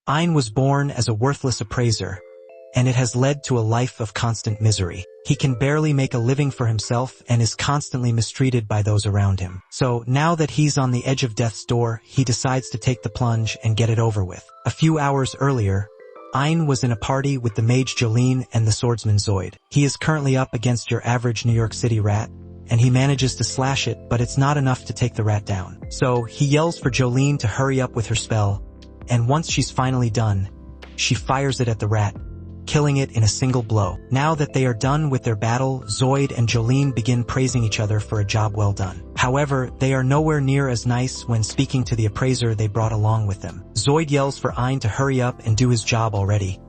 Ein was born as a worthless appraiser, and it has led to a life of constant misery. He can barely make a living for himself and is constantly mistreated by those around him. So now that he's on the edge of death's door, he decides to take the plunge and get it over with. A few hours earlier, Ein was in a party with the mage Jolene and the swordsman Zoid. He is currently up against your average New York City rat, and he manages to slash it, but it's not enough to take the rat down. So he yells for Jolene to hurry up with her spell, and once she's finally done, she fires it at the rat, killing it in a single blow. Now that they are done with their battle, Zoid and Jolene begin praising each other for a job well done. However, they are nowhere near as nice when speaking to the appraiser they brought along with them. Zoid yells for Ein to hurry up and do his job already,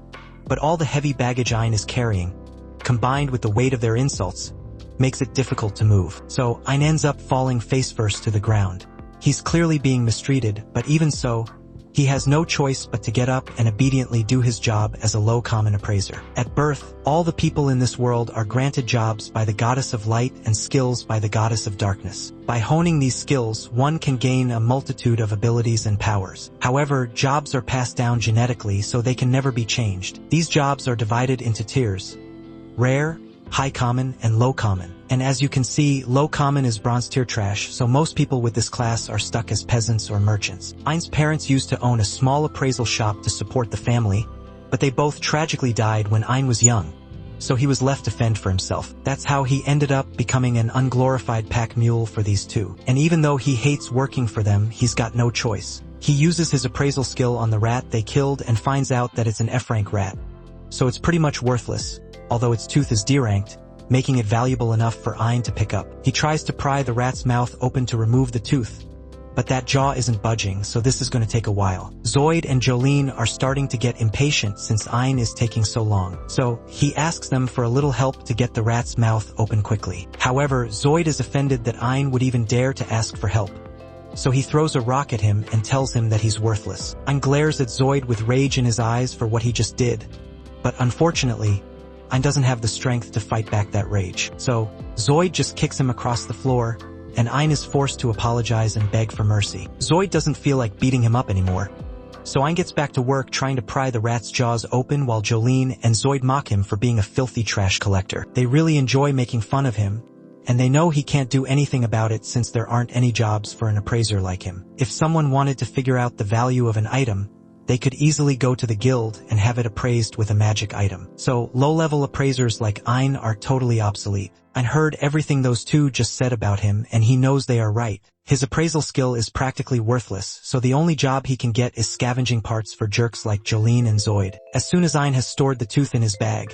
but all the heavy baggage Ein is carrying, combined with the weight of their insults, makes it difficult to move. So Ein ends up falling face first to the ground. He's clearly being mistreated, but even so, he has no choice but to get up and obediently do his job as a low common appraiser. At birth, all the people in this world are granted jobs by the goddess of light and skills by the goddess of darkness. By honing these skills, one can gain a multitude of abilities and powers. However, jobs are passed down genetically, so they can never be changed. These jobs are divided into tiers: rare, high common, and low common. And as you can see, low common is bronze tier trash, so most people with this class are stuck as peasants or merchants. Ein's parents used to own a small appraisal shop to support the family, but they both tragically died when Ein was young, so he was left to fend for himself. That's how he ended up becoming an unglorified pack mule for these two. And even though he hates working for them, he's got no choice. He uses his appraisal skill on the rat they killed and finds out that it's an F-rank rat, so it's pretty much worthless, although its tooth is D-ranked, making it valuable enough for Ein to pick up. He tries to pry the rat's mouth open to remove the tooth, but that jaw isn't budging, so this is going to take a while. Zoid and Jolene are starting to get impatient since Ein is taking so long, so he asks them for a little help to get the rat's mouth open quickly. However, Zoid is offended that Ein would even dare to ask for help, so he throws a rock at him and tells him that he's worthless. Ein glares at Zoid with rage in his eyes for what he just did, but unfortunately, Ein doesn't have the strength to fight back that rage. So, Zoid just kicks him across the floor, and Ein is forced to apologize and beg for mercy. Zoid doesn't feel like beating him up anymore, so Ein gets back to work trying to pry the rat's jaws open while Jolene and Zoid mock him for being a filthy trash collector. They really enjoy making fun of him, and they know he can't do anything about it since there aren't any jobs for an appraiser like him. If someone wanted to figure out the value of an item, they could easily go to the guild and have it appraised with a magic item. So low-level appraisers like Ein are totally obsolete. Ein heard everything those two just said about him, and he knows they are right. His appraisal skill is practically worthless, so the only job he can get is scavenging parts for jerks like Jolene and Zoid. As soon as Ein has stored the tooth in his bag,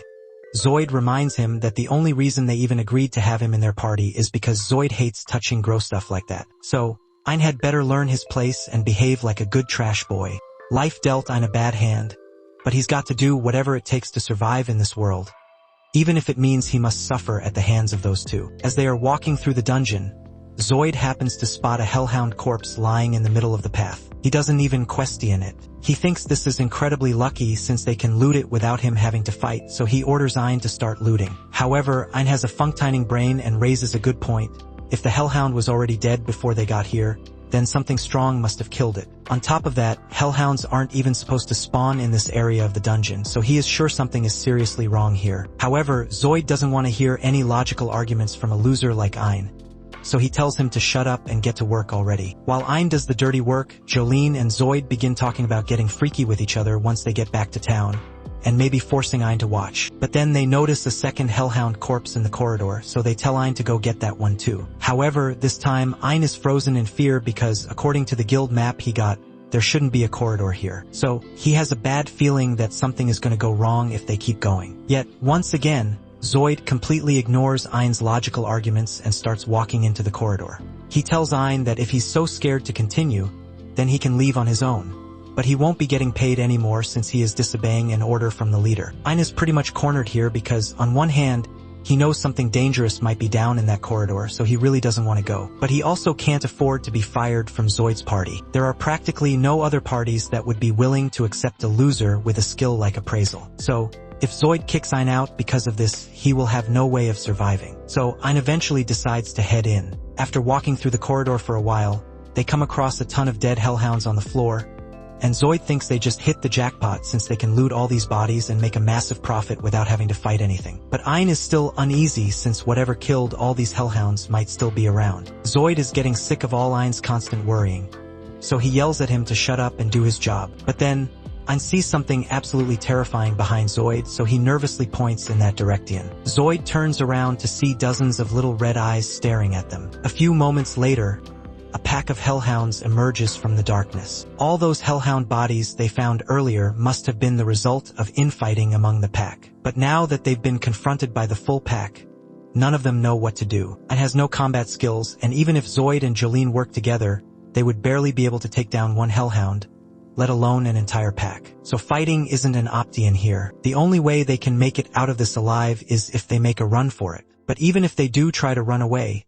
Zoid reminds him that the only reason they even agreed to have him in their party is because Zoid hates touching gross stuff like that. So, Ein had better learn his place and behave like a good trash boy. Life dealt Ein a bad hand, but he's got to do whatever it takes to survive in this world, even if it means he must suffer at the hands of those two. As they are walking through the dungeon, Zoid happens to spot a hellhound corpse lying in the middle of the path. He doesn't even question it. He thinks this is incredibly lucky since they can loot it without him having to fight, so he orders Ein to start looting. However, Ein has a funk-tining brain and raises a good point. If the hellhound was already dead before they got here, then something strong must have killed it. On top of that, hellhounds aren't even supposed to spawn in this area of the dungeon, so he is sure something is seriously wrong here. However, Zoid doesn't want to hear any logical arguments from a loser like Ein, so he tells him to shut up and get to work already. While Ein does the dirty work, Jolene and Zoid begin talking about getting freaky with each other once they get back to town, and maybe forcing Ein to watch. But then they notice a second hellhound corpse in the corridor, so they tell Ein to go get that one too. However, this time, Ein is frozen in fear because, according to the guild map he got, there shouldn't be a corridor here. So, he has a bad feeling that something is going to go wrong if they keep going. Yet, once again, Zoid completely ignores Ein's logical arguments and starts walking into the corridor. He tells Ein that if he's so scared to continue, then he can leave on his own. But he won't be getting paid anymore since he is disobeying an order from the leader. Ein is pretty much cornered here because, on one hand, he knows something dangerous might be down in that corridor, so he really doesn't want to go. But he also can't afford to be fired from Zoid's party. There are practically no other parties that would be willing to accept a loser with a skill like appraisal. So, if Zoid kicks Ein out because of this, he will have no way of surviving. So, Ein eventually decides to head in. After walking through the corridor for a while, they come across a ton of dead hellhounds on the floor, and Zoid thinks they just hit the jackpot since they can loot all these bodies and make a massive profit without having to fight anything. But Ein is still uneasy since whatever killed all these hellhounds might still be around. Zoid is getting sick of all Ein's constant worrying, so he yells at him to shut up and do his job. But then, Ein sees something absolutely terrifying behind Zoid, so he nervously points in that direction. Zoid turns around to see dozens of little red eyes staring at them. A few moments later, a pack of hellhounds emerges from the darkness. All those hellhound bodies they found earlier must have been the result of infighting among the pack. But now that they've been confronted by the full pack, none of them know what to do. Ein has no combat skills, and even if Zoid and Jolene work together, they would barely be able to take down one hellhound, let alone an entire pack. So fighting isn't an option here. The only way they can make it out of this alive is if they make a run for it. But even if they do try to run away,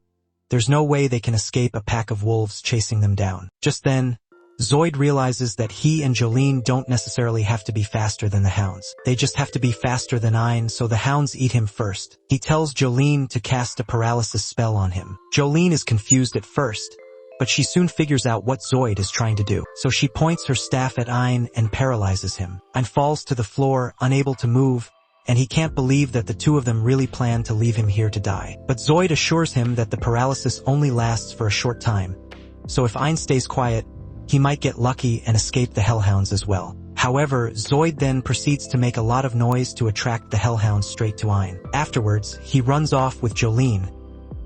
there's no way they can escape a pack of wolves chasing them down. Just then, Zoid realizes that he and Jolene don't necessarily have to be faster than the hounds. They just have to be faster than Ein, so the hounds eat him first. He tells Jolene to cast a paralysis spell on him. Jolene is confused at first, but she soon figures out what Zoid is trying to do. So she points her staff at Ein and paralyzes him. Ein falls to the floor, unable to move, and he can't believe that the two of them really plan to leave him here to die. But Zoid assures him that the paralysis only lasts for a short time, so if Ein stays quiet, he might get lucky and escape the hellhounds as well. However, Zoid then proceeds to make a lot of noise to attract the hellhounds straight to Ein. Afterwards, he runs off with Jolene,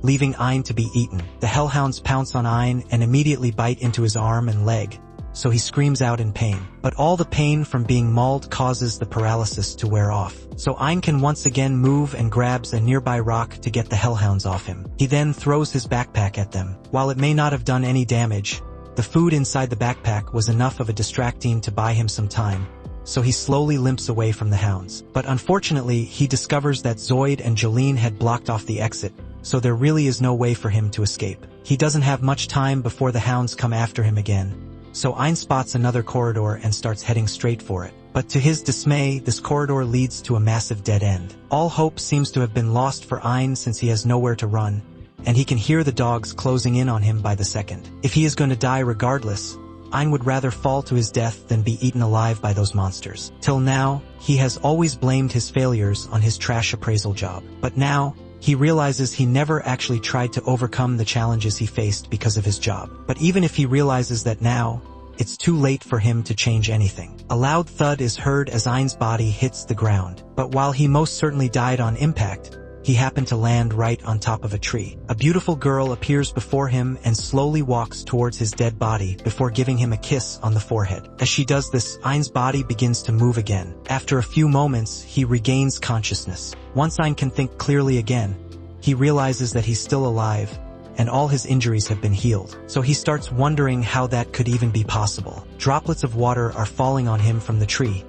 leaving Ein to be eaten. The hellhounds pounce on Ein and immediately bite into his arm and leg, so he screams out in pain. But all the pain from being mauled causes the paralysis to wear off. So Ein can once again move and grabs a nearby rock to get the hellhounds off him. He then throws his backpack at them. While it may not have done any damage, the food inside the backpack was enough of a distracting to buy him some time, so he slowly limps away from the hounds. But unfortunately, he discovers that Zoid and Jolene had blocked off the exit, so there really is no way for him to escape. He doesn't have much time before the hounds come after him again, so Ein spots another corridor and starts heading straight for it. But to his dismay, this corridor leads to a massive dead end. All hope seems to have been lost for Ein since he has nowhere to run, and he can hear the dogs closing in on him by the second. If he is going to die regardless, Ein would rather fall to his death than be eaten alive by those monsters. Till now, he has always blamed his failures on his trash appraisal job. But now, he realizes he never actually tried to overcome the challenges he faced because of his job. But even if he realizes that now, it's too late for him to change anything. A loud thud is heard as Ein's body hits the ground. But while he most certainly died on impact, he happened to land right on top of a tree. A beautiful girl appears before him and slowly walks towards his dead body before giving him a kiss on the forehead. As she does this, Ein's body begins to move again. After a few moments, he regains consciousness. Once Ein can think clearly again, he realizes that he's still alive, and all his injuries have been healed. So he starts wondering how that could even be possible. Droplets of water are falling on him from the tree,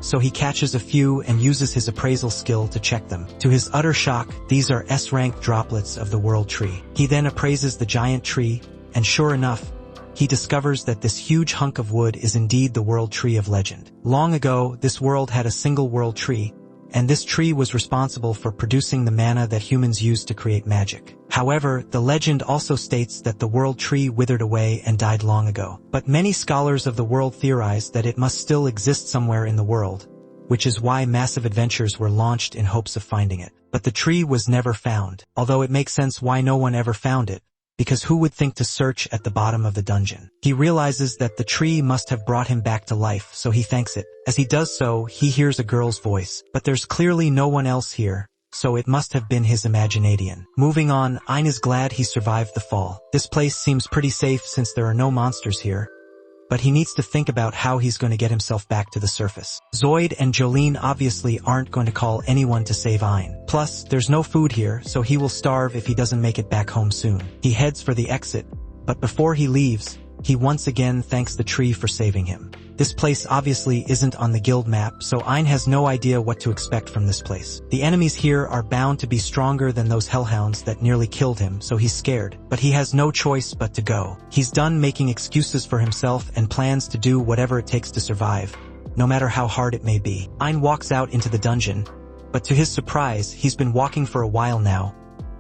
so he catches a few and uses his appraisal skill to check them. To his utter shock, these are S-rank droplets of the world tree. He then appraises the giant tree, and sure enough, he discovers that this huge hunk of wood is indeed the world tree of legend. Long ago, this world had a single world tree, and this tree was responsible for producing the mana that humans use to create magic. However, the legend also states that the world tree withered away and died long ago. But many scholars of the world theorize that it must still exist somewhere in the world, which is why massive adventures were launched in hopes of finding it. But the tree was never found, although it makes sense why no one ever found it, because who would think to search at the bottom of the dungeon? He realizes that the tree must have brought him back to life, so he thanks it. As he does so, he hears a girl's voice, but there's clearly no one else here, so it must have been his imagination. Moving on, Ein is glad he survived the fall. This place seems pretty safe since there are no monsters here, but he needs to think about how he's going to get himself back to the surface. Zoid and Jolene obviously aren't going to call anyone to save Ein. Plus, there's no food here, so he will starve if he doesn't make it back home soon. He heads for the exit, but before he leaves, he once again thanks the tree for saving him. This place obviously isn't on the guild map, so Ein has no idea what to expect from this place. The enemies here are bound to be stronger than those hellhounds that nearly killed him, so he's scared. But he has no choice but to go. He's done making excuses for himself and plans to do whatever it takes to survive, no matter how hard it may be. Ein walks out into the dungeon, but to his surprise, he's been walking for a while now,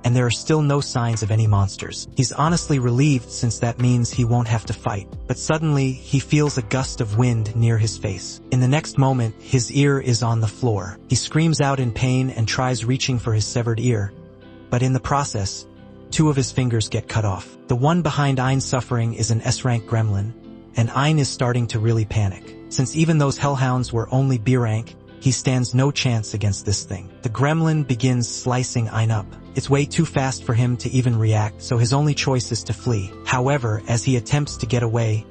and there are still no signs of any monsters. He's honestly relieved since that means he won't have to fight. But suddenly, he feels a gust of wind near his face. In the next moment, his ear is on the floor. He screams out in pain and tries reaching for his severed ear. But in the process, 2 of his fingers get cut off. The one behind Ein's suffering is an S-rank gremlin, and Ein is starting to really panic. Since even those hellhounds were only B rank, he stands no chance against this thing. The gremlin begins slicing Ein up. It's way too fast for him to even react, so his only choice is to flee. However, as he attempts to get away,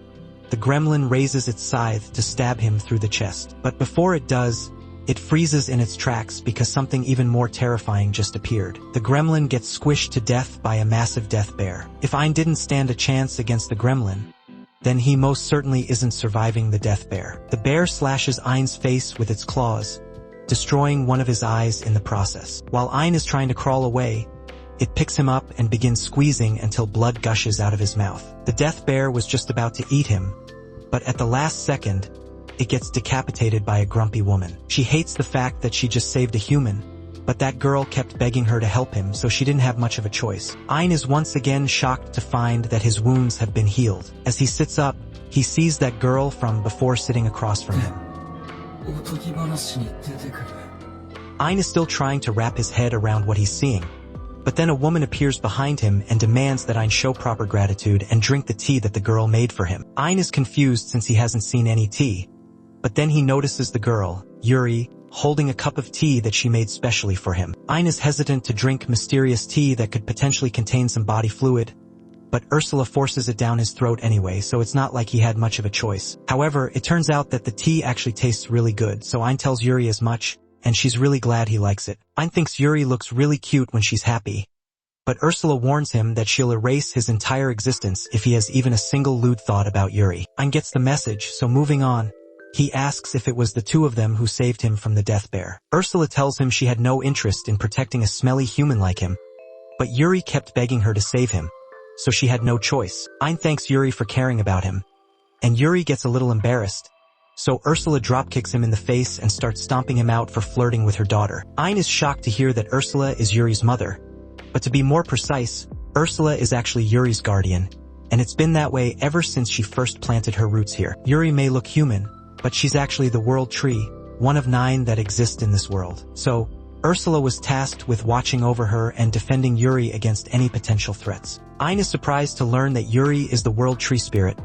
the gremlin raises its scythe to stab him through the chest. But before it does, it freezes in its tracks because something even more terrifying just appeared. The gremlin gets squished to death by a massive death bear. If Ein didn't stand a chance against the gremlin, then he most certainly isn't surviving the death bear. The bear slashes Ein's face with its claws, destroying one of his eyes in the process. While Ein is trying to crawl away, it picks him up and begins squeezing until blood gushes out of his mouth. The death bear was just about to eat him, but at the last second, it gets decapitated by a grumpy woman. She hates the fact that she just saved a human, but that girl kept begging her to help him, so she didn't have much of a choice. Ein is once again shocked to find that his wounds have been healed. As he sits up, he sees that girl from before sitting across from him. Ein is still trying to wrap his head around what he's seeing, but then a woman appears behind him and demands that Ein show proper gratitude and drink the tea that the girl made for him. Ein is confused since he hasn't seen any tea, but then he notices the girl, Yuri, holding a cup of tea that she made specially for him. Ein is hesitant to drink mysterious tea that could potentially contain some body fluid, but Ursula forces it down his throat anyway, so it's not like he had much of a choice. However, it turns out that the tea actually tastes really good, so Ein tells Yuri as much, and she's really glad he likes it. Ein thinks Yuri looks really cute when she's happy, but Ursula warns him that she'll erase his entire existence if he has even a single lewd thought about Yuri. Ein gets the message, so moving on, he asks if it was the 2 of them who saved him from the death bear. Ursula tells him she had no interest in protecting a smelly human like him, but Yuri kept begging her to save him, so she had no choice. Ein thanks Yuri for caring about him, and Yuri gets a little embarrassed, so Ursula dropkicks him in the face and starts stomping him out for flirting with her daughter. Ein is shocked to hear that Ursula is Yuri's mother, but to be more precise, Ursula is actually Yuri's guardian, and it's been that way ever since she first planted her roots here. Yuri may look human, but she's actually the world tree, one of 9 that exist in this world. So, Ursula was tasked with watching over her and defending Yuri against any potential threats. Ein is surprised to learn that Yuri is the world tree spirit,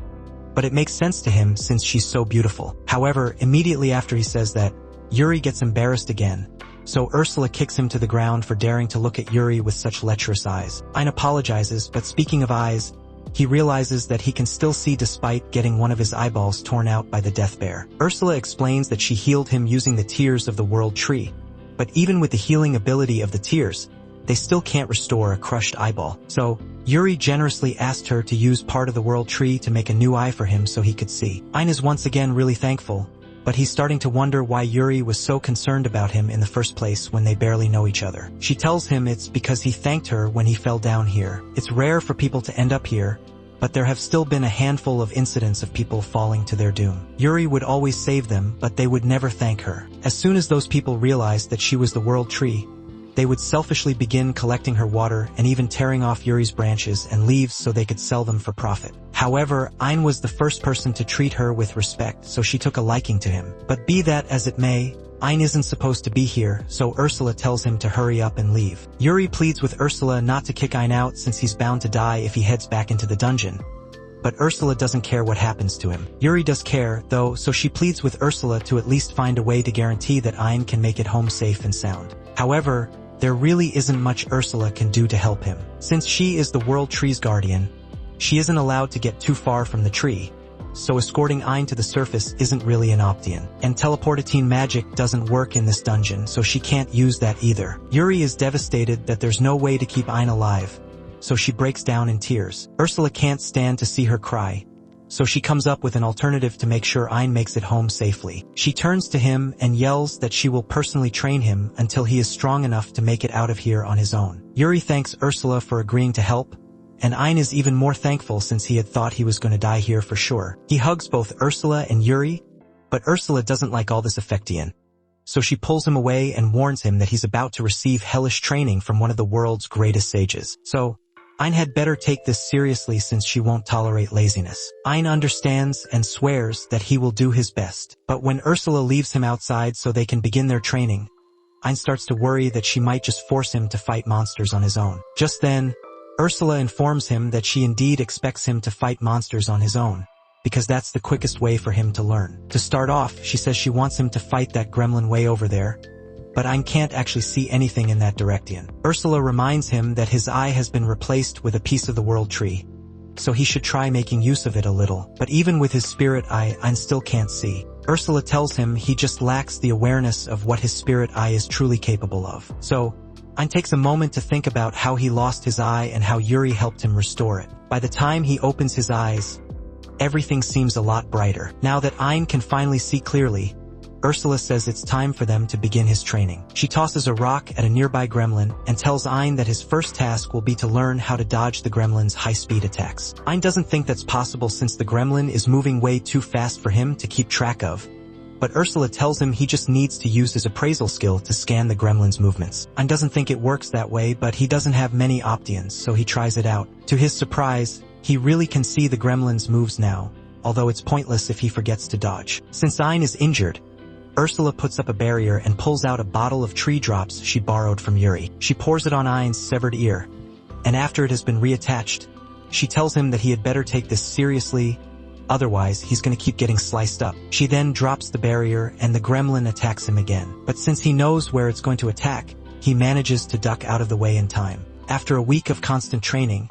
but it makes sense to him since she's so beautiful. However, immediately after he says that, Yuri gets embarrassed again, so Ursula kicks him to the ground for daring to look at Yuri with such lecherous eyes. Ein apologizes, but speaking of eyes, he realizes that he can still see despite getting one of his eyeballs torn out by the death bear. Ursula explains that she healed him using the tears of the world tree, but even with the healing ability of the tears, they still can't restore a crushed eyeball. So, Yuri generously asked her to use part of the world tree to make a new eye for him so he could see. Ein is once again really thankful, but he's starting to wonder why Yuri was so concerned about him in the first place when they barely know each other. She tells him it's because he thanked her when he fell down here. It's rare for people to end up here, but there have still been a handful of incidents of people falling to their doom. Yuri would always save them, but they would never thank her. As soon as those people realized that she was the world tree, they would selfishly begin collecting her water and even tearing off Yuri's branches and leaves so they could sell them for profit. However, Ein was the first person to treat her with respect, so she took a liking to him. But be that as it may, Ein isn't supposed to be here, so Ursula tells him to hurry up and leave. Yuri pleads with Ursula not to kick Ein out since he's bound to die if he heads back into the dungeon. But Ursula doesn't care what happens to him. Yuri does care, though, so she pleads with Ursula to at least find a way to guarantee that Ein can make it home safe and sound. However, there really isn't much Ursula can do to help him. Since she is the world tree's guardian, she isn't allowed to get too far from the tree, so escorting Ein to the surface isn't really an option. And teleportatine magic doesn't work in this dungeon, so she can't use that either. Yuri is devastated that there's no way to keep Ein alive, so she breaks down in tears. Ursula can't stand to see her cry, so she comes up with an alternative to make sure Ein makes it home safely. She turns to him and yells that she will personally train him until he is strong enough to make it out of here on his own. Yuri thanks Ursula for agreeing to help, and Ein is even more thankful since he had thought he was going to die here for sure. He hugs both Ursula and Yuri, but Ursula doesn't like all this affection. so she pulls him away and warns him that he's about to receive hellish training from one of the world's greatest sages. So, Ein had better take this seriously since she won't tolerate laziness. Ein understands and swears that he will do his best. But when Ursula leaves him outside so they can begin their training, Ein starts to worry that she might just force him to fight monsters on his own. Just then, Ursula informs him that she indeed expects him to fight monsters on his own, because that's the quickest way for him to learn. To start off, she says she wants him to fight that gremlin way over there, but Ein can't actually see anything in that direction. Ursula reminds him that his eye has been replaced with a piece of the world tree, so he should try making use of it a little. But even with his spirit eye, Ein still can't see. Ursula tells him he just lacks the awareness of what his spirit eye is truly capable of. So, Ein takes a moment to think about how he lost his eye and how Yuri helped him restore it. By the time he opens his eyes, everything seems a lot brighter. Now that Ein can finally see clearly, Ursula says it's time for them to begin his training. She tosses a rock at a nearby gremlin and tells Ein that his first task will be to learn how to dodge the gremlin's high-speed attacks. Ein doesn't think that's possible since the gremlin is moving way too fast for him to keep track of, but Ursula tells him he just needs to use his appraisal skill to scan the gremlin's movements. Ein doesn't think it works that way, but he doesn't have many options, so he tries it out. To his surprise, he really can see the gremlin's moves now, although it's pointless if he forgets to dodge. Since Ein is injured, Ursula puts up a barrier and pulls out a bottle of tree drops she borrowed from Yuri. She pours it on Ein's severed ear, and after it has been reattached, she tells him that he had better take this seriously, otherwise he's gonna keep getting sliced up. She then drops the barrier and the gremlin attacks him again. But since he knows where it's going to attack, he manages to duck out of the way in time. After a week of constant training,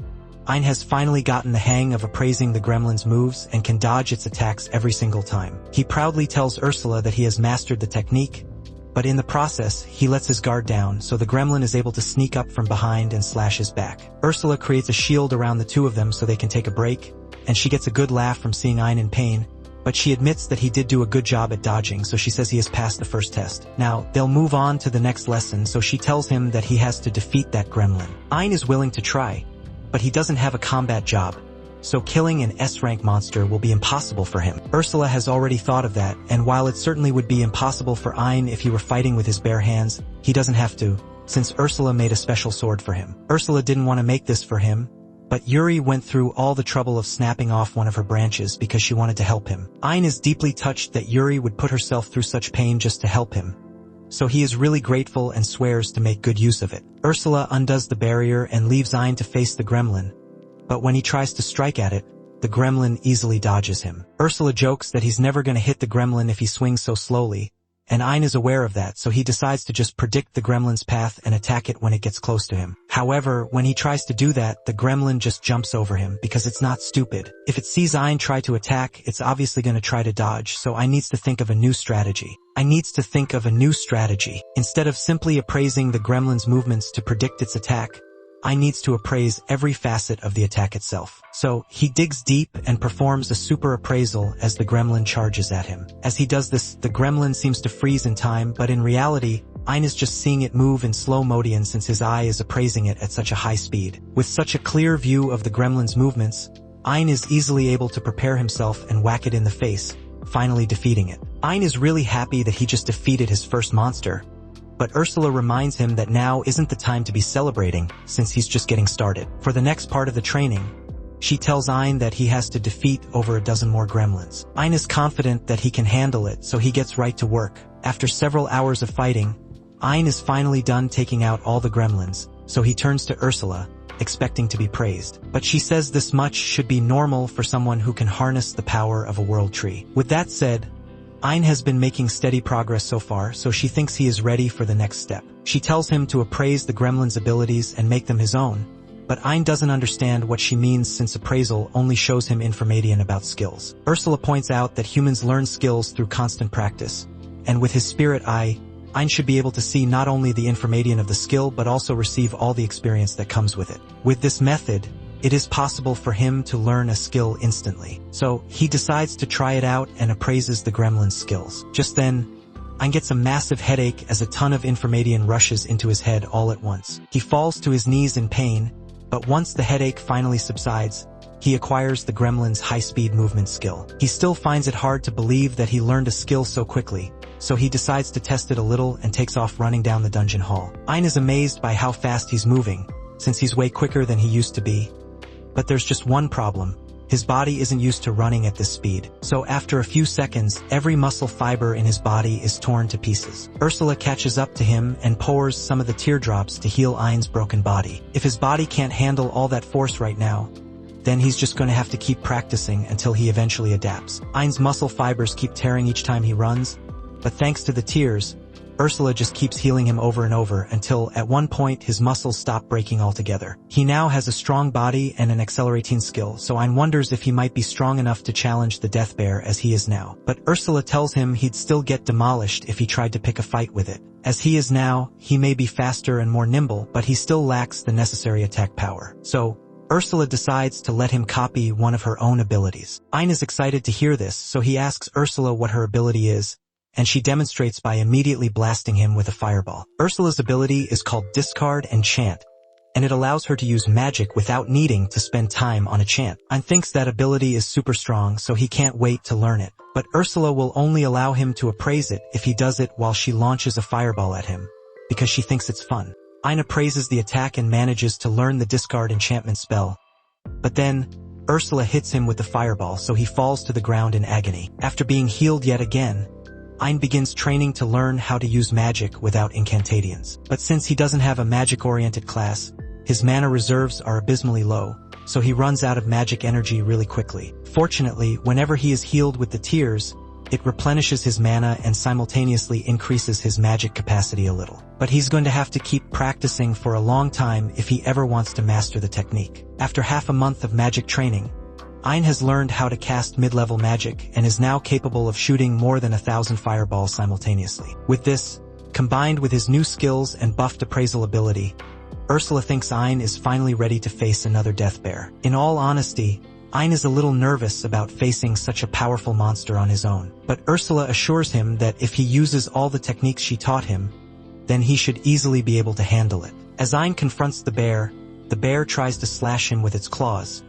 Ein has finally gotten the hang of appraising the gremlin's moves and can dodge its attacks every single time. He proudly tells Ursula that he has mastered the technique, but in the process, he lets his guard down so the gremlin is able to sneak up from behind and slash his back. Ursula creates a shield around the two of them so they can take a break, and she gets a good laugh from seeing Ein in pain, but she admits that he did do a good job at dodging, so she says he has passed the first test. Now, they'll move on to the next lesson, so she tells him that he has to defeat that gremlin. Ein is willing to try, but he doesn't have a combat job, so killing an S-rank monster will be impossible for him. Ursula has already thought of that, and while it certainly would be impossible for Ein if he were fighting with his bare hands, he doesn't have to, since Ursula made a special sword for him. Ursula didn't want to make this for him, but Yuri went through all the trouble of snapping off one of her branches because she wanted to help him. Ein is deeply touched that Yuri would put herself through such pain just to help him, so he is really grateful and swears to make good use of it. Ursula undoes the barrier and leaves Ein to face the gremlin, but when he tries to strike at it, the gremlin easily dodges him. Ursula jokes that he's never going to hit the gremlin if he swings so slowly, and Ein is aware of that, so he decides to just predict the gremlin's path and attack it when it gets close to him. However, when he tries to do that, the gremlin just jumps over him because it's not stupid. If it sees Ein try to attack, it's obviously going to try to dodge, so Ein needs to think of a new strategy. Instead of simply appraising the gremlin's movements to predict its attack, Ein needs to appraise every facet of the attack itself. So, he digs deep and performs a super appraisal as the gremlin charges at him. As he does this, the gremlin seems to freeze in time, but in reality, Ein is just seeing it move in slow motion since his eye is appraising it at such a high speed. With such a clear view of the gremlin's movements, Ein is easily able to prepare himself and whack it in the face, finally defeating it. Ein is really happy that he just defeated his first monster, but Ursula reminds him that now isn't the time to be celebrating, since he's just getting started. For the next part of the training, she tells Ein that he has to defeat over a dozen more gremlins. Ein is confident that he can handle it, so he gets right to work. After several hours of fighting, Ein is finally done taking out all the gremlins, so he turns to Ursula, expecting to be praised. But she says this much should be normal for someone who can harness the power of a world tree. With that said, Ein has been making steady progress so far, so she thinks he is ready for the next step. She tells him to appraise the gremlin's abilities and make them his own, but Ein doesn't understand what she means since appraisal only shows him information about skills. Ursula points out that humans learn skills through constant practice, and with his spirit eye, Ein should be able to see not only the information of the skill but also receive all the experience that comes with it. With this method, it is possible for him to learn a skill instantly. So, he decides to try it out and appraises the gremlin's skills. Just then, Ein gets a massive headache as a ton of information rushes into his head all at once. He falls to his knees in pain, but once the headache finally subsides, he acquires the gremlin's high-speed movement skill. He still finds it hard to believe that he learned a skill so quickly, so he decides to test it a little and takes off running down the dungeon hall. Ein is amazed by how fast he's moving, since he's way quicker than he used to be. But there's just one problem. His body isn't used to running at this speed. So after a few seconds, every muscle fiber in his body is torn to pieces. Ursula catches up to him and pours some of the teardrops to heal Ein's broken body. If his body can't handle all that force right now, then he's just going to have to keep practicing until he eventually adapts. Ein's muscle fibers keep tearing each time he runs, but thanks to the tears, Ursula just keeps healing him over and over until, at one point, his muscles stop breaking altogether. He now has a strong body and an accelerating skill, so Ein wonders if he might be strong enough to challenge the Death Bear as he is now. But Ursula tells him he'd still get demolished if he tried to pick a fight with it. As he is now, he may be faster and more nimble, but he still lacks the necessary attack power. So, Ursula decides to let him copy one of her own abilities. Ein is excited to hear this, so he asks Ursula what her ability is, and she demonstrates by immediately blasting him with a fireball. Ursula's ability is called Discard and Chant, and it allows her to use magic without needing to spend time on a chant. Ein thinks that ability is super strong, so he can't wait to learn it. But Ursula will only allow him to appraise it if he does it while she launches a fireball at him, because she thinks it's fun. Ein appraises the attack and manages to learn the Discard enchantment spell. But then, Ursula hits him with the fireball, so he falls to the ground in agony. After being healed yet again, Ein begins training to learn how to use magic without incantations. But since he doesn't have a magic-oriented class, his mana reserves are abysmally low, so he runs out of magic energy really quickly. Fortunately, whenever he is healed with the tears, it replenishes his mana and simultaneously increases his magic capacity a little. But he's going to have to keep practicing for a long time if he ever wants to master the technique. After half a month of magic training, Ein has learned how to cast mid-level magic and is now capable of shooting more than 1,000 fireballs simultaneously. With this, combined with his new skills and buffed appraisal ability, Ursula thinks Ein is finally ready to face another Death Bear. In all honesty, Ein is a little nervous about facing such a powerful monster on his own, but Ursula assures him that if he uses all the techniques she taught him, then he should easily be able to handle it. As Ein confronts the bear tries to slash him with its claws,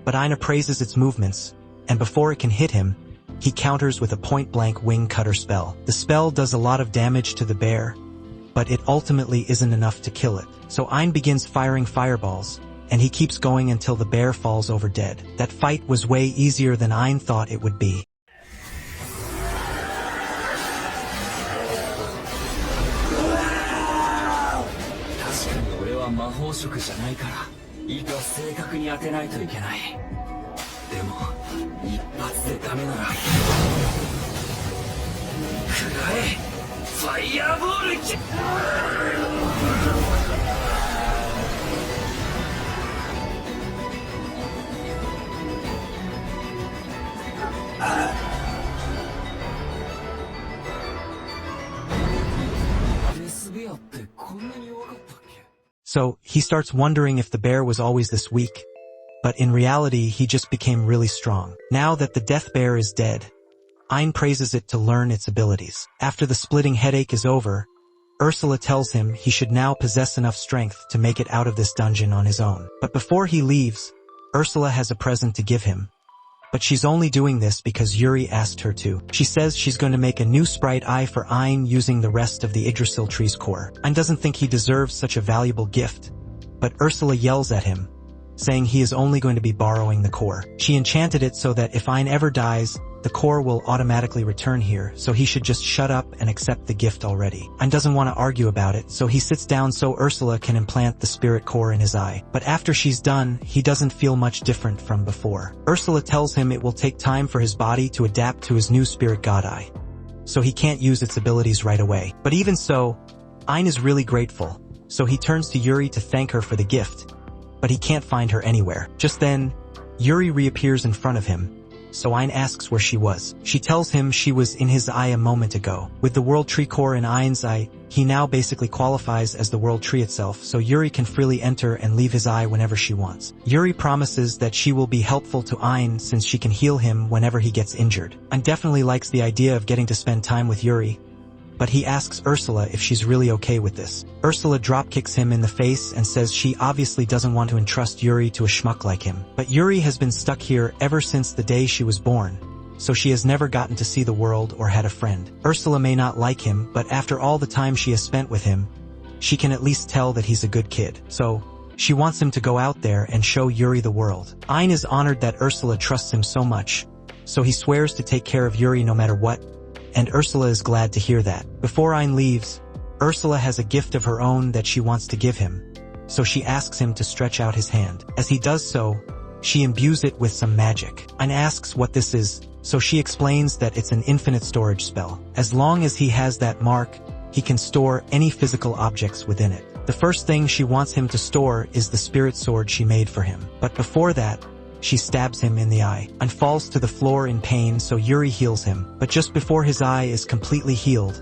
but Ein appraises its movements, and before it can hit him, he counters with a point-blank wing cutter spell. The spell does a lot of damage to the bear, but it ultimately isn't enough to kill it. So Ein begins firing fireballs, and he keeps going until the bear falls over dead. That fight was way easier than Ein thought it would be. いと正確に当てないといけない。でも一発でダメなら食らえファイヤーボールキャレスベアってこんなに弱かったっけ So, he starts wondering if the bear was always this weak, but in reality he just became really strong. Now that the Death Bear is dead, Ein praises it to learn its abilities. After the splitting headache is over, Ursula tells him he should now possess enough strength to make it out of this dungeon on his own. But before he leaves, Ursula has a present to give him. But she's only doing this because Yuri asked her to. She says she's going to make a new sprite eye for Ein using the rest of the Yggdrasil tree's core. Ein doesn't think he deserves such a valuable gift, but Ursula yells at him, saying he is only going to be borrowing the core. She enchanted it so that if Ein ever dies, the core will automatically return here, so he should just shut up and accept the gift already. Ein doesn't want to argue about it, so he sits down so Ursula can implant the spirit core in his eye. But after she's done, he doesn't feel much different from before. Ursula tells him it will take time for his body to adapt to his new spirit god eye, so he can't use its abilities right away. But even so, Ein is really grateful, so he turns to Yuri to thank her for the gift, but he can't find her anywhere. Just then, Yuri reappears in front of him, so Ein asks where she was. She tells him she was in his eye a moment ago. With the World Tree core in Ein's eye, he now basically qualifies as the World Tree itself, so Yuri can freely enter and leave his eye whenever she wants. Yuri promises that she will be helpful to Ein since she can heal him whenever he gets injured. Ein definitely likes the idea of getting to spend time with Yuri, but he asks Ursula if she's really okay with this. Ursula dropkicks him in the face and says she obviously doesn't want to entrust Yuri to a schmuck like him. But Yuri has been stuck here ever since the day she was born, so she has never gotten to see the world or had a friend. Ursula may not like him, but after all the time she has spent with him, she can at least tell that he's a good kid. So, she wants him to go out there and show Yuri the world. Ein is honored that Ursula trusts him so much, so he swears to take care of Yuri no matter what, and Ursula is glad to hear that. Before Ein leaves, Ursula has a gift of her own that she wants to give him, so she asks him to stretch out his hand. As he does so, she imbues it with some magic. Ein asks what this is, so she explains that it's an infinite storage spell. As long as he has that mark, he can store any physical objects within it. The first thing she wants him to store is the spirit sword she made for him. But before that, she stabs him in the eye and falls to the floor in pain, so Yuri heals him. But just before his eye is completely healed,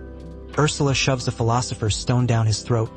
Ursula shoves a philosopher's stone down his throat,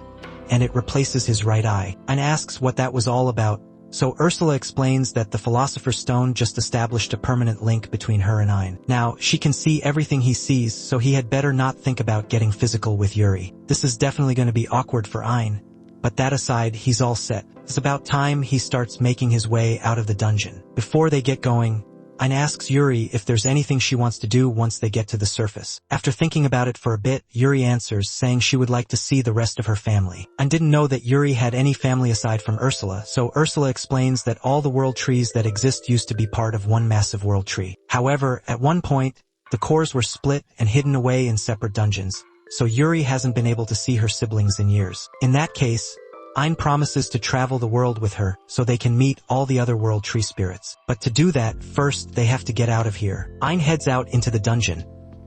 and it replaces his right eye. Ein asks what that was all about, so Ursula explains that the philosopher's stone just established a permanent link between her and Ein. Now, she can see everything he sees, so he had better not think about getting physical with Yuri. This is definitely going to be awkward for Ein, but that aside, he's all set. It's about time he starts making his way out of the dungeon. Before they get going, Ein asks Yuri if there's anything she wants to do once they get to the surface. After thinking about it for a bit, Yuri answers, saying she would like to see the rest of her family. Ein didn't know that Yuri had any family aside from Ursula, so Ursula explains that all the world trees that exist used to be part of one massive world tree. However, at one point, the cores were split and hidden away in separate dungeons, so Yuri hasn't been able to see her siblings in years. In that case, Ein promises to travel the world with her so they can meet all the other world tree spirits. But to do that, first they have to get out of here. Ein heads out into the dungeon,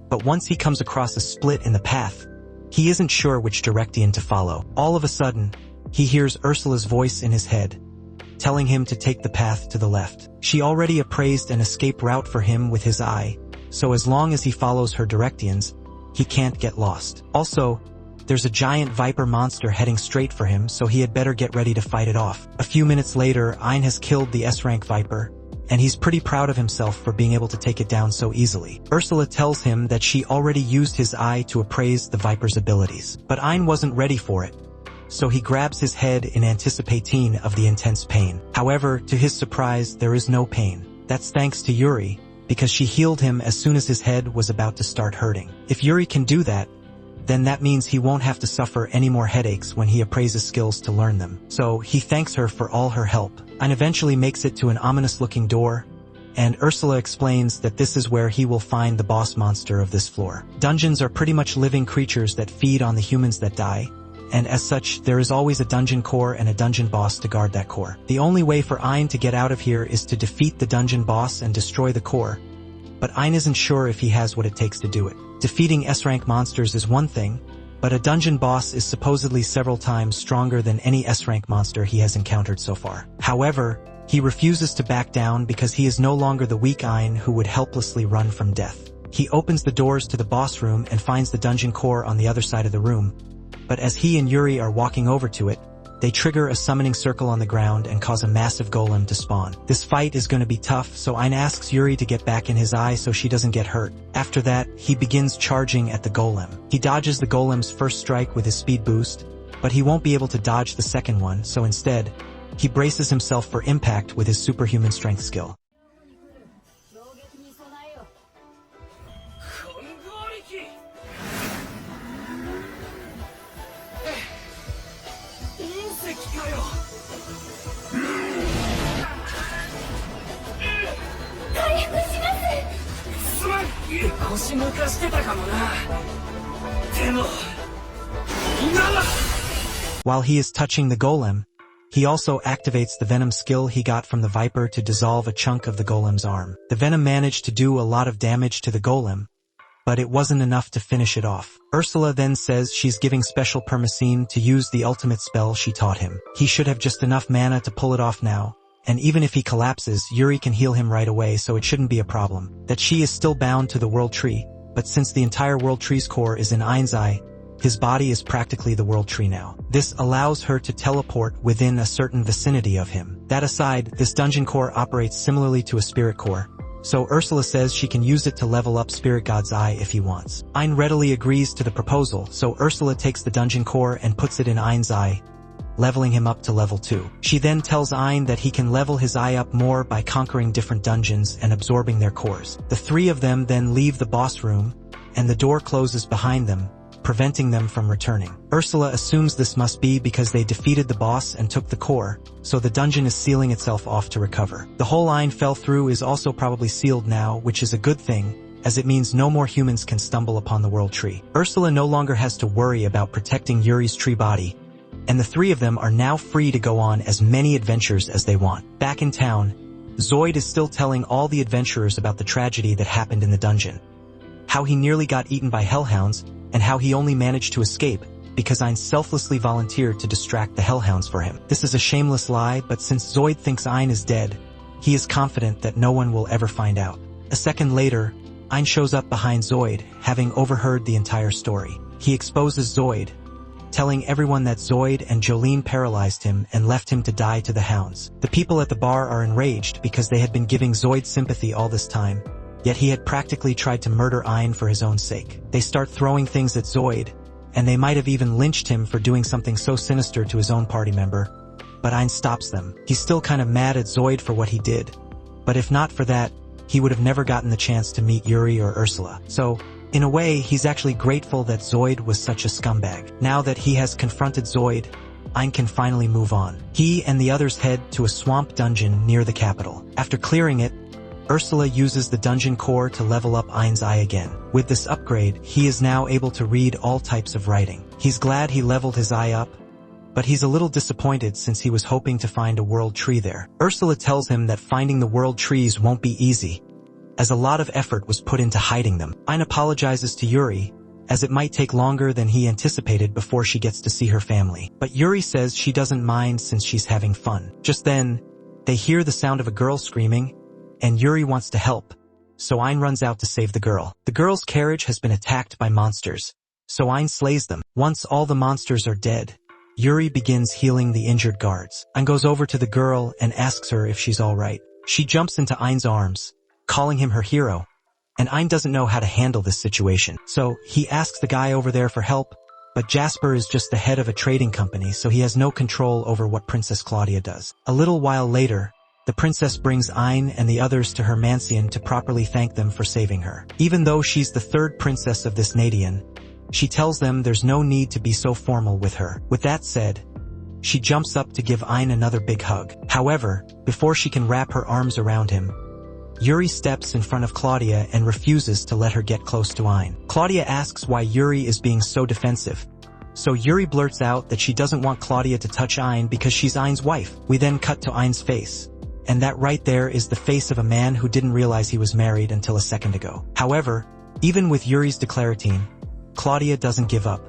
but once he comes across a split in the path, he isn't sure which direction to follow. All of a sudden, he hears Ursula's voice in his head, telling him to take the path to the left. She already appraised an escape route for him with his eye, so as long as he follows her directions, he can't get lost. Also, there's a giant viper monster heading straight for him, so he had better get ready to fight it off. A few minutes later, Ein has killed the S-rank viper, and he's pretty proud of himself for being able to take it down so easily. Ursula tells him that she already used his eye to appraise the viper's abilities, but Ein wasn't ready for it, so he grabs his head in anticipation of the intense pain. However, to his surprise, there is no pain. That's thanks to Yuri, because she healed him as soon as his head was about to start hurting. If Yuri can do that, then that means he won't have to suffer any more headaches when he appraises skills to learn them. So he thanks her for all her help, and eventually makes it to an ominous-looking door, and Ursula explains that this is where he will find the boss monster of this floor. Dungeons are pretty much living creatures that feed on the humans that die, and as such, there is always a dungeon core and a dungeon boss to guard that core. The only way for Ein to get out of here is to defeat the dungeon boss and destroy the core, but Ein isn't sure if he has what it takes to do it. Defeating S-rank monsters is one thing, but a dungeon boss is supposedly several times stronger than any S-rank monster he has encountered so far. However, he refuses to back down because he is no longer the weak Ein who would helplessly run from death. He opens the doors to the boss room and finds the dungeon core on the other side of the room, but as he and Yuri are walking over to it, they trigger a summoning circle on the ground and cause a massive golem to spawn. This fight is going to be tough, so Ein asks Yuri to get back in his eye so she doesn't get hurt. After that, he begins charging at the golem. He dodges the golem's first strike with his speed boost, but he won't be able to dodge the second one, so instead, he braces himself for impact with his superhuman strength skill. While he is touching the golem, he also activates the venom skill he got from the viper to dissolve a chunk of the golem's arm. The venom managed to do a lot of damage to the golem, but it wasn't enough to finish it off. Ursula then says she's giving special permission to use the ultimate spell she taught him. He should have just enough mana to pull it off now, and even if he collapses, Yuri can heal him right away, so it shouldn't be a problem. That she is still bound to the world tree, but since the entire world tree's core is in Ein's eye, his body is practically the world tree now. This allows her to teleport within a certain vicinity of him. That aside, this dungeon core operates similarly to a spirit core, so Ursula says she can use it to level up Spirit God's Eye if he wants. Ein readily agrees to the proposal, so Ursula takes the dungeon core and puts it in Ein's eye, leveling him up to level 2. She then tells Ein that he can level his eye up more by conquering different dungeons and absorbing their cores. The three of them then leave the boss room, and the door closes behind them, preventing them from returning. Ursula assumes this must be because they defeated the boss and took the core, so the dungeon is sealing itself off to recover. The hole Ein fell through is also probably sealed now, which is a good thing, as it means no more humans can stumble upon the world tree. Ursula no longer has to worry about protecting Yuri's tree body, and the three of them are now free to go on as many adventures as they want. Back in town, Zoid is still telling all the adventurers about the tragedy that happened in the dungeon, how he nearly got eaten by hellhounds, and how he only managed to escape because Ein selflessly volunteered to distract the hellhounds for him. This is a shameless lie, but since Zoid thinks Ein is dead, he is confident that no one will ever find out. A second later, Ein shows up behind Zoid, having overheard the entire story. He exposes Zoid, telling everyone that Zoid and Jolene paralyzed him and left him to die to the hounds. The people at the bar are enraged because they had been giving Zoid sympathy all this time, yet he had practically tried to murder Ein for his own sake. They start throwing things at Zoid, and they might have even lynched him for doing something so sinister to his own party member, but Ein stops them. He's still kind of mad at Zoid for what he did, but if not for that, he would have never gotten the chance to meet Yuri or Ursula. So, in a way, he's actually grateful that Zoid was such a scumbag. Now that he has confronted Zoid, Ein can finally move on. He and the others head to a swamp dungeon near the capital. After clearing it, Ursula uses the dungeon core to level up Ein's eye again. With this upgrade, he is now able to read all types of writing. He's glad he leveled his eye up, but he's a little disappointed since he was hoping to find a world tree there. Ursula tells him that finding the world trees won't be easy, as a lot of effort was put into hiding them. Ein apologizes to Yuri, as it might take longer than he anticipated before she gets to see her family. But Yuri says she doesn't mind since she's having fun. Just then, they hear the sound of a girl screaming, and Yuri wants to help, so Ein runs out to save the girl. The girl's carriage has been attacked by monsters, so Ein slays them. Once all the monsters are dead, Yuri begins healing the injured guards. Ein goes over to the girl and asks her if she's alright. She jumps into Ein's arms, calling him her hero, and Ein doesn't know how to handle this situation. So he asks the guy over there for help, but Jasper is just the head of a trading company, so he has no control over what Princess Claudia does. A little while later, the princess brings Ein and the others to her mansion to properly thank them for saving her. Even though she's the third princess of this nation, she tells them there's no need to be so formal with her. With that said, she jumps up to give Ein another big hug. However, before she can wrap her arms around him, Yuri steps in front of Claudia and refuses to let her get close to Ein. Claudia asks why Yuri is being so defensive, so Yuri blurts out that she doesn't want Claudia to touch Ein because she's Ein's wife. We then cut to Ein's face, and that right there is the face of a man who didn't realize he was married until a second ago. However, even with Yuri's declaratine, Claudia doesn't give up,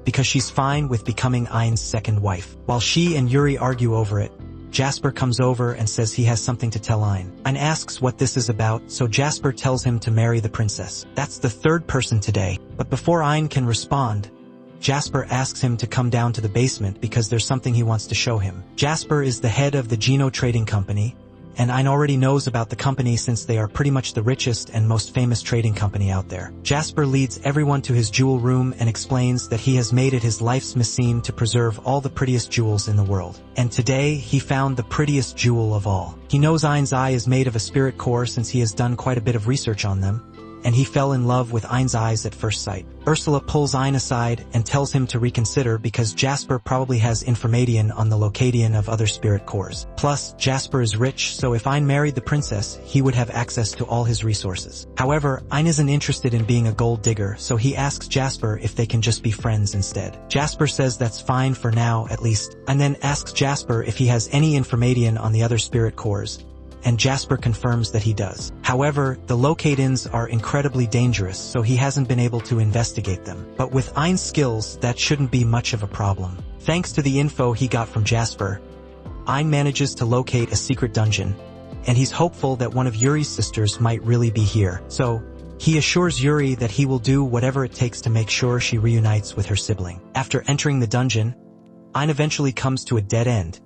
because she's fine with becoming Ein's second wife. While she and Yuri argue over it, Jasper comes over and says he has something to tell Ein. Ein asks what this is about, so Jasper tells him to marry the princess. That's the third person today. But before Ein can respond, Jasper asks him to come down to the basement because there's something he wants to show him. Jasper is the head of the Geno Trading Company, and Ein already knows about the company since they are pretty much the richest and most famous trading company out there. Jasper leads everyone to his jewel room and explains that he has made it his life's mission to preserve all the prettiest jewels in the world. And today, he found the prettiest jewel of all. He knows Ein's eye is made of a spirit core since he has done quite a bit of research on them, and he fell in love with Ein's eyes at first sight. Ursula pulls Ein aside and tells him to reconsider because Jasper probably has information on the location of other spirit cores. Plus, Jasper is rich, so if Ein married the princess, he would have access to all his resources. However, Ein isn't interested in being a gold digger, so he asks Jasper if they can just be friends instead. Jasper says that's fine for now, at least, and then asks Jasper if he has any information on the other spirit cores, and Jasper confirms that he does. However, the locate-ins are incredibly dangerous, so he hasn't been able to investigate them. But with Ein's skills, that shouldn't be much of a problem. Thanks to the info he got from Jasper, Ein manages to locate a secret dungeon, and he's hopeful that one of Yuri's sisters might really be here. So, he assures Yuri that he will do whatever it takes to make sure she reunites with her sibling. After entering the dungeon, Ein eventually comes to a dead end,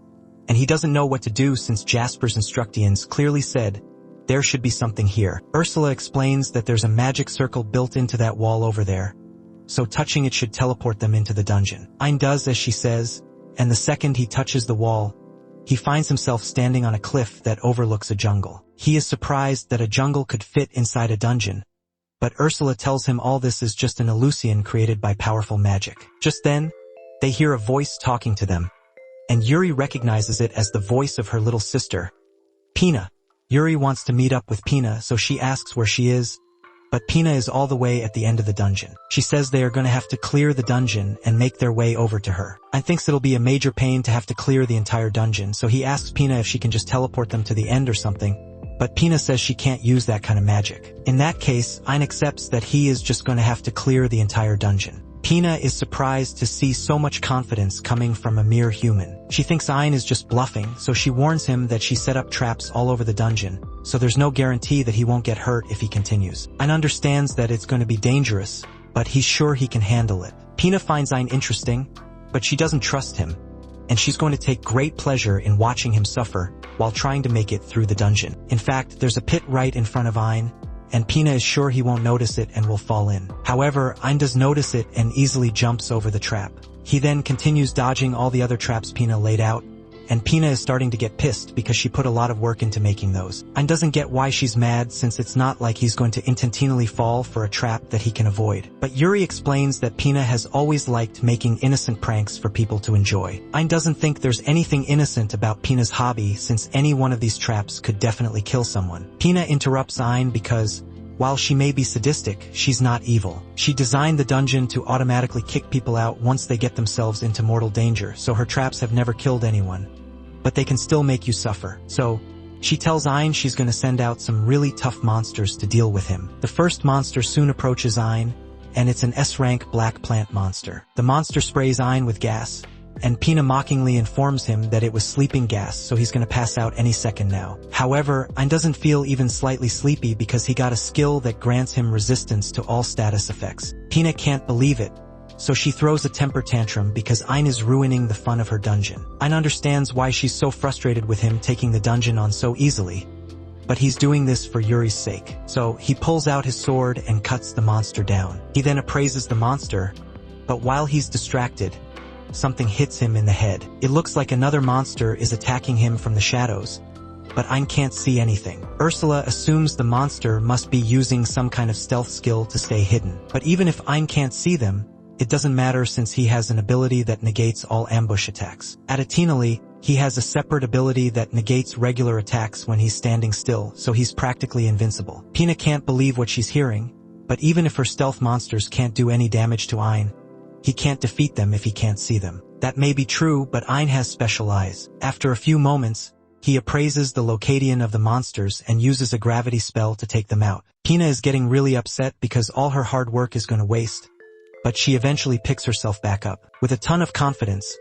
and he doesn't know what to do since Jasper's instructions clearly said there should be something here. Ursula explains that there's a magic circle built into that wall over there, so touching it should teleport them into the dungeon. Ein does as she says, and he immediately starts to and the second he touches the wall, he finds himself standing on a cliff that overlooks a jungle. He is surprised that a jungle could fit inside a dungeon, but Ursula tells him all this is just an illusion created by powerful magic. Just then, they hear a voice talking to them, and Yuri recognizes it as the voice of her little sister, Pina. Yuri wants to meet up with Pina, so she asks where she is, but Pina is all the way at the end of the dungeon. She says they are going to have to clear the dungeon and make their way over to her. Ayn thinks it'll be a major pain to have to clear the entire dungeon, so he asks Pina if she can just teleport them to the end or something, but Pina says she can't use that kind of magic. In that case, Ayn accepts that he is just going to have to clear the entire dungeon. Pina is surprised to see so much confidence coming from a mere human. She thinks Ayn is just bluffing, so she warns him that she set up traps all over the dungeon, so there's no guarantee that he won't get hurt if he continues. Ayn understands that it's going to be dangerous, but he's sure he can handle it. Pina finds Ayn interesting, but she doesn't trust him, and she's going to take great pleasure in watching him suffer while trying to make it through the dungeon. In fact, there's a pit right in front of Ayn, and Pina is sure he won't notice it and will fall in. However, Ayn does notice it and easily jumps over the trap. He then continues dodging all the other traps Pina laid out, and Pina is starting to get pissed because she put a lot of work into making those. Ayn doesn't get why she's mad since it's not like he's going to intentionally fall for a trap that he can avoid. But Yuri explains that Pina has always liked making innocent pranks for people to enjoy. Ayn doesn't think there's anything innocent about Pina's hobby since any one of these traps could definitely kill someone. Pina interrupts Ayn because, while she may be sadistic, she's not evil. She designed the dungeon to automatically kick people out once they get themselves into mortal danger, so her traps have never killed anyone, but they can still make you suffer. So, she tells Ayn she's going to send out some really tough monsters to deal with him. The first monster soon approaches Ayn, and it's an S-rank black plant monster. The monster sprays Ayn with gas, and Pina mockingly informs him that it was sleeping gas, so he's going to pass out any second now. However, Ayn doesn't feel even slightly sleepy because he got a skill that grants him resistance to all status effects. Pina can't believe it, so she throws a temper tantrum because Ayn is ruining the fun of her dungeon. Ayn understands why she's so frustrated with him taking the dungeon on so easily, but he's doing this for Yuri's sake. So he pulls out his sword and cuts the monster down. He then appraises the monster, but while he's distracted, something hits him in the head. It looks like another monster is attacking him from the shadows, but Ayn can't see anything. Ursula assumes the monster must be using some kind of stealth skill to stay hidden. But even if Ayn can't see them, it doesn't matter since he has an ability that negates all ambush attacks. Additionally, he has a separate ability that negates regular attacks when he's standing still, so he's practically invincible. Pina can't believe what she's hearing, but even if her stealth monsters can't do any damage to Ayn, he can't defeat them if he can't see them. That may be true, but Ayn has special eyes. After a few moments, he appraises the location of the monsters and uses a gravity spell to take them out. Pina is getting really upset because all her hard work is going to waste, but she eventually picks herself back up. With a ton of confidence,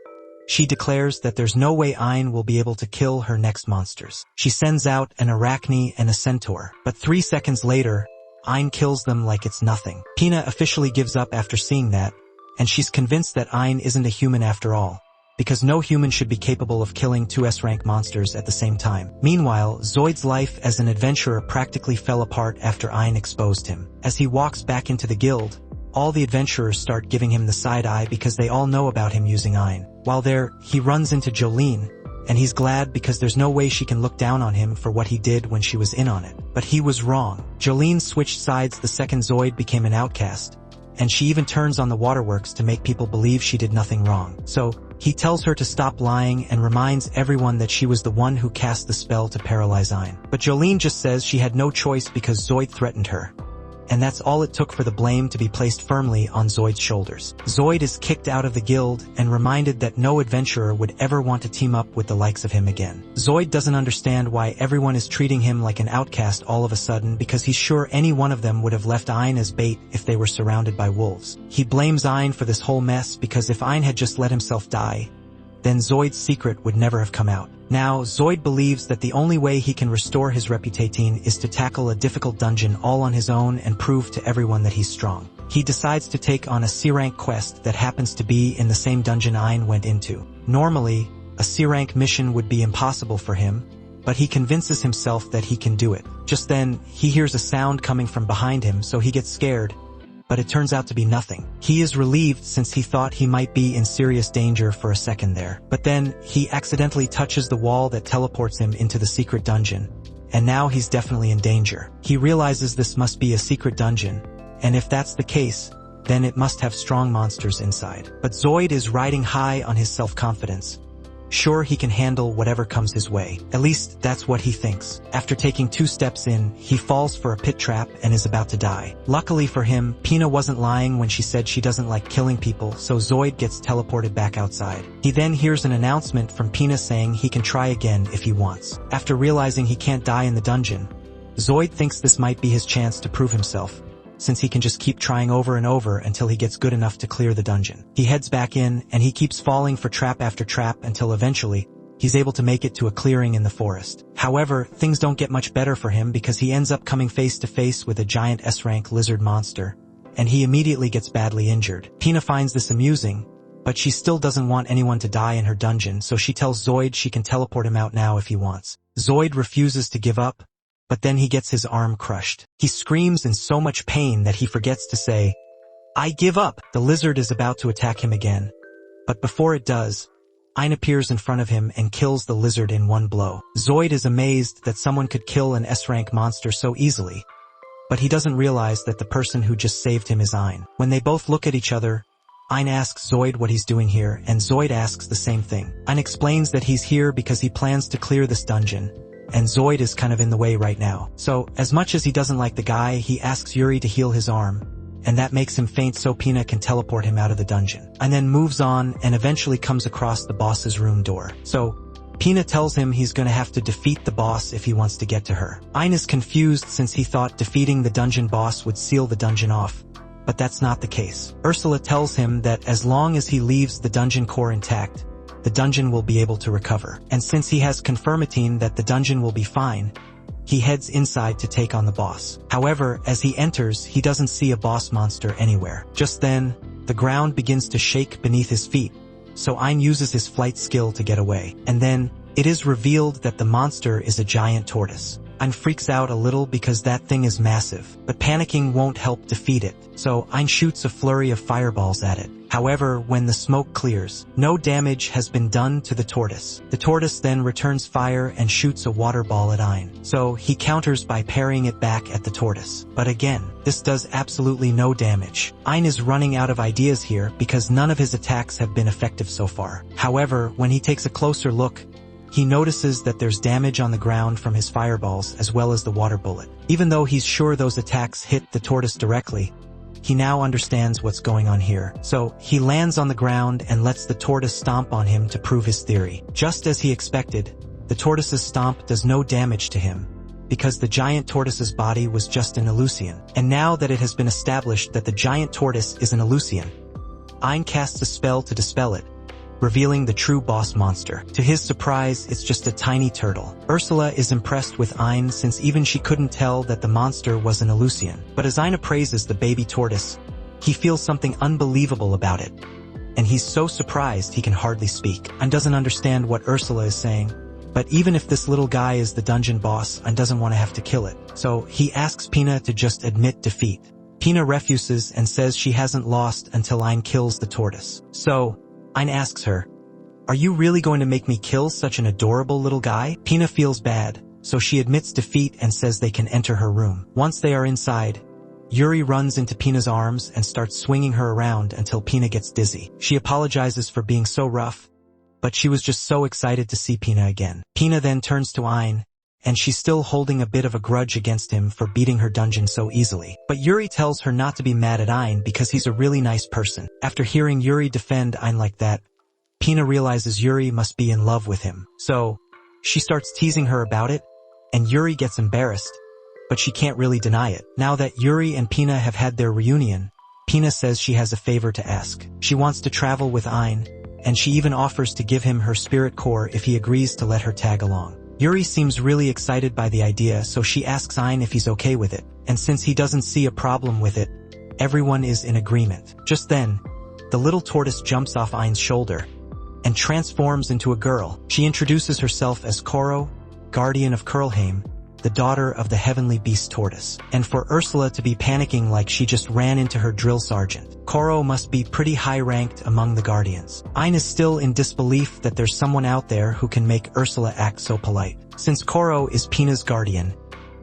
she declares that there's no way Ayn will be able to kill her next monsters. She sends out an arachne and a centaur, but 3 seconds later, Ayn kills them like it's nothing. Pina officially gives up after seeing that, and she's convinced that Ayn isn't a human after all, because no human should be capable of killing 2 S-rank monsters at the same time. Meanwhile, Zoid's life as an adventurer practically fell apart after Ayn exposed him. As he walks back into the guild, all the adventurers start giving him the side eye because they all know about him using Ayn. While there, he runs into Jolene, and he's glad because there's no way she can look down on him for what he did when she was in on it. But he was wrong. Jolene switched sides the second Zoid became an outcast, and she even turns on the waterworks to make people believe she did nothing wrong. So, he tells her to stop lying and reminds everyone that she was the one who cast the spell to paralyze Ayn. But Jolene just says she had no choice because Zoid threatened her, and that's all it took for the blame to be placed firmly on Zoid's shoulders. Zoid is kicked out of the guild and reminded that no adventurer would ever want to team up with the likes of him again. Zoid doesn't understand why everyone is treating him like an outcast all of a sudden because he's sure any one of them would have left Ayn as bait if they were surrounded by wolves. He blames Ayn for this whole mess because if Ayn had just let himself die, then Zoid's secret would never have come out. Now, Zoid believes that the only way he can restore his reputation is to tackle a difficult dungeon all on his own and prove to everyone that he's strong. He decides to take on a C-rank quest that happens to be in the same dungeon Ayn went into. Normally, a C-rank mission would be impossible for him, but he convinces himself that he can do it. Just then, he hears a sound coming from behind him, so he gets scared, but it turns out to be nothing. He is relieved since he thought he might be in serious danger for a second there. But then, he accidentally touches the wall that teleports him into the secret dungeon, and now he's definitely in danger. He realizes this must be a secret dungeon, and if that's the case, then it must have strong monsters inside. But Zoid is riding high on his self-confidence. Sure, he can handle whatever comes his way. At least, that's what he thinks. After taking 2 steps in, he falls for a pit trap and is about to die. Luckily for him, Pina wasn't lying when she said she doesn't like killing people, so Zoid gets teleported back outside. He then hears an announcement from Pina saying he can try again if he wants. After realizing he can't die in the dungeon, Zoid thinks this might be his chance to prove himself, since he can just keep trying over and over until he gets good enough to clear the dungeon. He heads back in, and he keeps falling for trap after trap until eventually, he's able to make it to a clearing in the forest. However, things don't get much better for him because he ends up coming face to face with a giant S-rank lizard monster, and he immediately gets badly injured. Pina finds this amusing, but she still doesn't want anyone to die in her dungeon, so she tells Zoid she can teleport him out now if he wants. Zoid refuses to give up, but then he gets his arm crushed. He screams in so much pain that he forgets to say, "I give up!" The lizard is about to attack him again. But before it does, Ein appears in front of him and kills the lizard in one blow. Zoid is amazed that someone could kill an S-rank monster so easily, but he doesn't realize that the person who just saved him is Ein. When they both look at each other, Ein asks Zoid what he's doing here, and Zoid asks the same thing. Ein explains that he's here because he plans to clear this dungeon, and Zoid is kind of in the way right now. So, as much as he doesn't like the guy, he asks Yuri to heal his arm, and that makes him faint so Pina can teleport him out of the dungeon. And then moves on and eventually comes across the boss's room door. So, Pina tells him he's gonna have to defeat the boss if he wants to get to her. Ein is confused since he thought defeating the dungeon boss would seal the dungeon off, but that's not the case. Ursula tells him that as long as he leaves the dungeon core intact, the dungeon will be able to recover. And since he has confirmation that the dungeon will be fine, he heads inside to take on the boss. However, as he enters, he doesn't see a boss monster anywhere. Just then, the ground begins to shake beneath his feet, so Ein uses his flight skill to get away. And then, it is revealed that the monster is a giant tortoise. Ein freaks out a little because that thing is massive, but panicking won't help defeat it, so Ein shoots a flurry of fireballs at it. However, when the smoke clears, no damage has been done to the tortoise. The tortoise then returns fire and shoots a water ball at Ein, so he counters by parrying it back at the tortoise. But again, this does absolutely no damage. Ein is running out of ideas here because none of his attacks have been effective so far. However, when he takes a closer look, he notices that there's damage on the ground from his fireballs as well as the water bullet. Even though he's sure those attacks hit the tortoise directly, he now understands what's going on here. So, he lands on the ground and lets the tortoise stomp on him to prove his theory. Just as he expected, the tortoise's stomp does no damage to him, because the giant tortoise's body was just an Illusion. And now that it has been established that the giant tortoise is an Illusion, Ein casts a spell to dispel it, revealing the true boss monster. To his surprise, it's just a tiny turtle. Ursula is impressed with Ein since even she couldn't tell that the monster was an Illusion. But as Ein appraises the baby tortoise, he feels something unbelievable about it, and he's so surprised he can hardly speak. Ein doesn't understand what Ursula is saying, but even if this little guy is the dungeon boss, Ein doesn't want to have to kill it. So he asks Pina to just admit defeat. Pina refuses and says she hasn't lost until Ein kills the tortoise. So, Ein asks her, "Are you really going to make me kill such an adorable little guy?" Pina feels bad, so she admits defeat and says they can enter her room. Once they are inside, Yuri runs into Pina's arms and starts swinging her around until Pina gets dizzy. She apologizes for being so rough, but she was just so excited to see Pina again. Pina then turns to Ein, and she's still holding a bit of a grudge against him for beating her dungeon so easily. But Yuri tells her not to be mad at Ein because he's a really nice person. After hearing Yuri defend Ein like that, Pina realizes Yuri must be in love with him. So, she starts teasing her about it, and Yuri gets embarrassed, but she can't really deny it. Now that Yuri and Pina have had their reunion, Pina says she has a favor to ask. She wants to travel with Ein, and she even offers to give him her spirit core if he agrees to let her tag along. Yuri seems really excited by the idea, so she asks Ein if he's okay with it, and since he doesn't see a problem with it, everyone is in agreement. Just then, the little tortoise jumps off Ein's shoulder and transforms into a girl. She introduces herself as Koro, guardian of Kurlheim, the daughter of the heavenly beast tortoise. And for Ursula to be panicking like she just ran into her drill sergeant. Koro must be pretty high-ranked among the guardians. Ain is still in disbelief that there's someone out there who can make Ursula act so polite. Since Koro is Pina's guardian,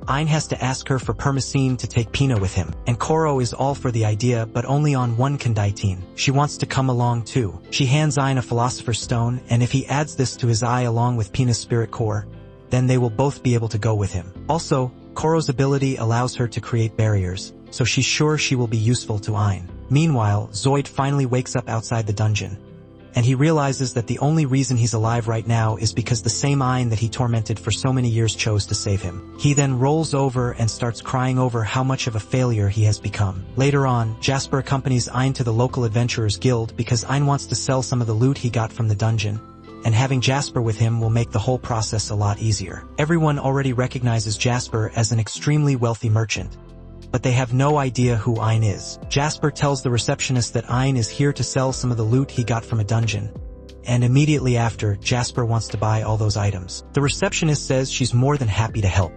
Ain has to ask her for permission to take Pina with him, and Koro is all for the idea but only on one condition. She wants to come along too. She hands Ain a philosopher's stone, and if he adds this to his eye along with Pina's spirit core, then they will both be able to go with him. Also, Koro's ability allows her to create barriers, so she's sure she will be useful to Ain. Meanwhile, Zoid finally wakes up outside the dungeon, and he realizes that the only reason he's alive right now is because the same Ain that he tormented for so many years chose to save him. He then rolls over and starts crying over how much of a failure he has become. Later on, Jasper accompanies Ain to the local adventurers guild because Ain wants to sell some of the loot he got from the dungeon, and having Jasper with him will make the whole process a lot easier. Everyone already recognizes Jasper as an extremely wealthy merchant, but they have no idea who Ain is. Jasper tells the receptionist that Ain is here to sell some of the loot he got from a dungeon, and immediately after, Jasper wants to buy all those items. The receptionist says she's more than happy to help,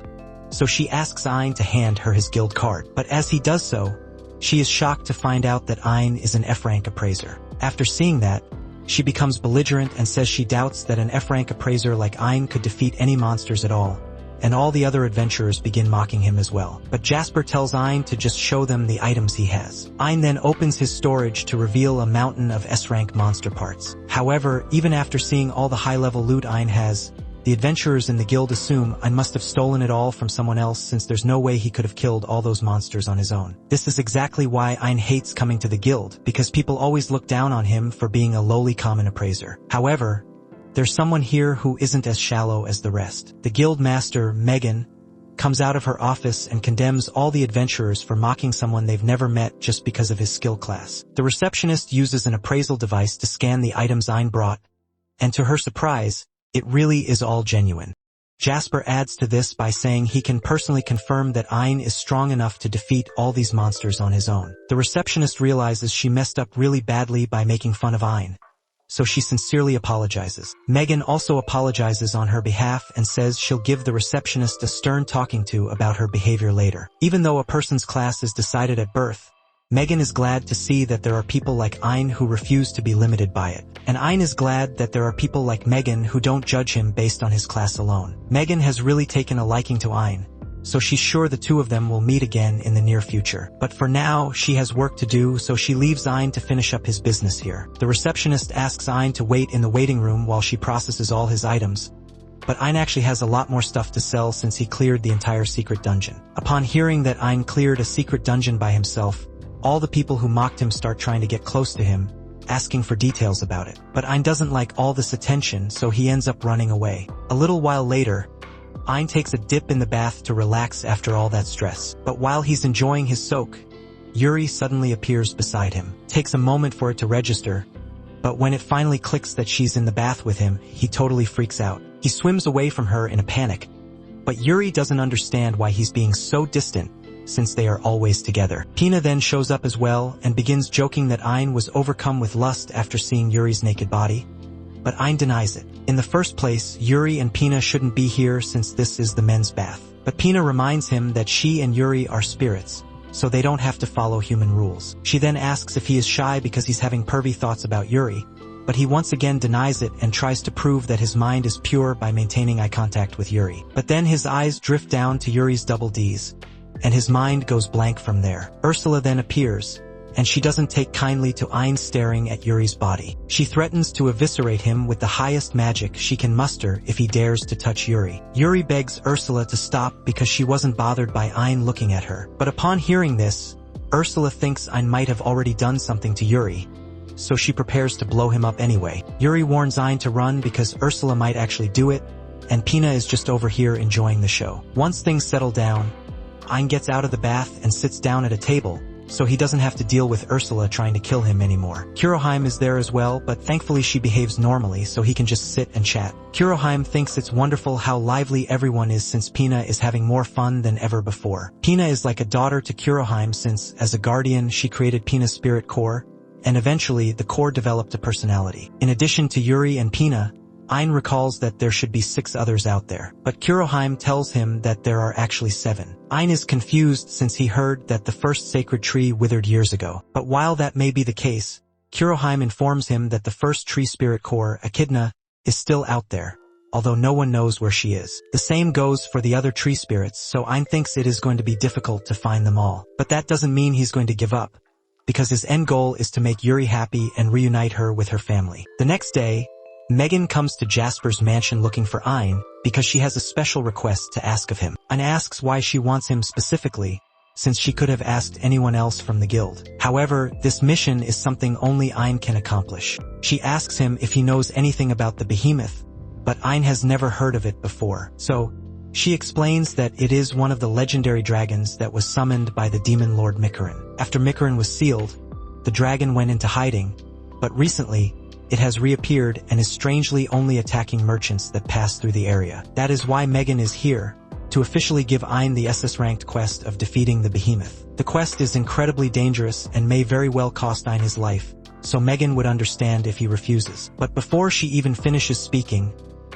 so she asks Ain to hand her his guild card. But as he does so, she is shocked to find out that Ain is an F-rank appraiser. After seeing that, she becomes belligerent and says she doubts that an F-rank appraiser like Ain could defeat any monsters at all, and all the other adventurers begin mocking him as well. But Jasper tells Ain to just show them the items he has. Ain then opens his storage to reveal a mountain of S-rank monster parts. However, even after seeing all the high-level loot Ain has, the adventurers in the guild assume Ain must have stolen it all from someone else since there's no way he could have killed all those monsters on his own. This is exactly why Ain hates coming to the guild, because people always look down on him for being a lowly common appraiser. However, there's someone here who isn't as shallow as the rest. The guild master, Megan, comes out of her office and condemns all the adventurers for mocking someone they've never met just because of his skill class. The receptionist uses an appraisal device to scan the items Ain brought, and to her surprise, it really is all genuine. Jasper adds to this by saying he can personally confirm that Ain is strong enough to defeat all these monsters on his own. The receptionist realizes she messed up really badly by making fun of Ain, so she sincerely apologizes. Megan also apologizes on her behalf and says she'll give the receptionist a stern talking to about her behavior later. Even though a person's class is decided at birth, Megan is glad to see that there are people like Ain who refuse to be limited by it. And Ain is glad that there are people like Megan who don't judge him based on his class alone. Megan has really taken a liking to Ain, so she's sure the two of them will meet again in the near future. But for now, she has work to do, so she leaves Ain to finish up his business here. The receptionist asks Ain to wait in the waiting room while she processes all his items, but Ain actually has a lot more stuff to sell since he cleared the entire secret dungeon. Upon hearing that Ain cleared a secret dungeon by himself, all the people who mocked him start trying to get close to him, asking for details about it. But Ain doesn't like all this attention, so he ends up running away. A little while later, Ain takes a dip in the bath to relax after all that stress. But while he's enjoying his soak, Yuri suddenly appears beside him. Takes a moment for it to register, but when it finally clicks that she's in the bath with him, he totally freaks out. He swims away from her in a panic, but Yuri doesn't understand why he's being so distant, since they are always together. Pina then shows up as well and begins joking that Ain was overcome with lust after seeing Yuri's naked body, but Ain denies it. In the first place, Yuri and Pina shouldn't be here since this is the men's bath. But Pina reminds him that she and Yuri are spirits, so they don't have to follow human rules. She then asks if he is shy because he's having pervy thoughts about Yuri, but he once again denies it and tries to prove that his mind is pure by maintaining eye contact with Yuri. But then his eyes drift down to Yuri's double Ds, and his mind goes blank from there. Ursula then appears, and she doesn't take kindly to Ain staring at Yuri's body. She threatens to eviscerate him with the highest magic she can muster if he dares to touch Yuri. Yuri begs Ursula to stop because she wasn't bothered by Ain looking at her. But upon hearing this, Ursula thinks Ain might have already done something to Yuri, so she prepares to blow him up anyway. Yuri warns Ain to run because Ursula might actually do it, and Pina is just over here enjoying the show. Once things settle down, Ain gets out of the bath and sits down at a table, so he doesn't have to deal with Ursula trying to kill him anymore. Kuroheim is there as well, but thankfully she behaves normally so he can just sit and chat. Kuroheim thinks it's wonderful how lively everyone is since Pina is having more fun than ever before. Pina is like a daughter to Kuroheim since, as a guardian, she created Pina's spirit core, and eventually the core developed a personality. In addition to Yuri and Pina, Ein recalls that there should be 6 others out there, but Kuroheim tells him that there are actually 7. Ein is confused since he heard that the first sacred tree withered years ago, but while that may be the case, Kuroheim informs him that the first tree spirit core, Echidna, is still out there, although no one knows where she is. The same goes for the other tree spirits, so Ein thinks it is going to be difficult to find them all. But that doesn't mean he's going to give up, because his end goal is to make Yuri happy and reunite her with her family. The next day, Megan comes to Jasper's mansion looking for Ein because she has a special request to ask of him. Ein asks why she wants him specifically, since she could have asked anyone else from the guild. However, this mission is something only Ein can accomplish. She asks him if he knows anything about the behemoth, but Ein has never heard of it before. So, she explains that it is one of the legendary dragons that was summoned by the demon lord Mikarin. After Mikarin was sealed, the dragon went into hiding, but recently, it has reappeared and is strangely only attacking merchants that pass through the area. That is why Megan is here, to officially give Ein the SS-ranked quest of defeating the behemoth. The quest is incredibly dangerous and may very well cost Ein his life, so Megan would understand if he refuses. But before she even finishes speaking,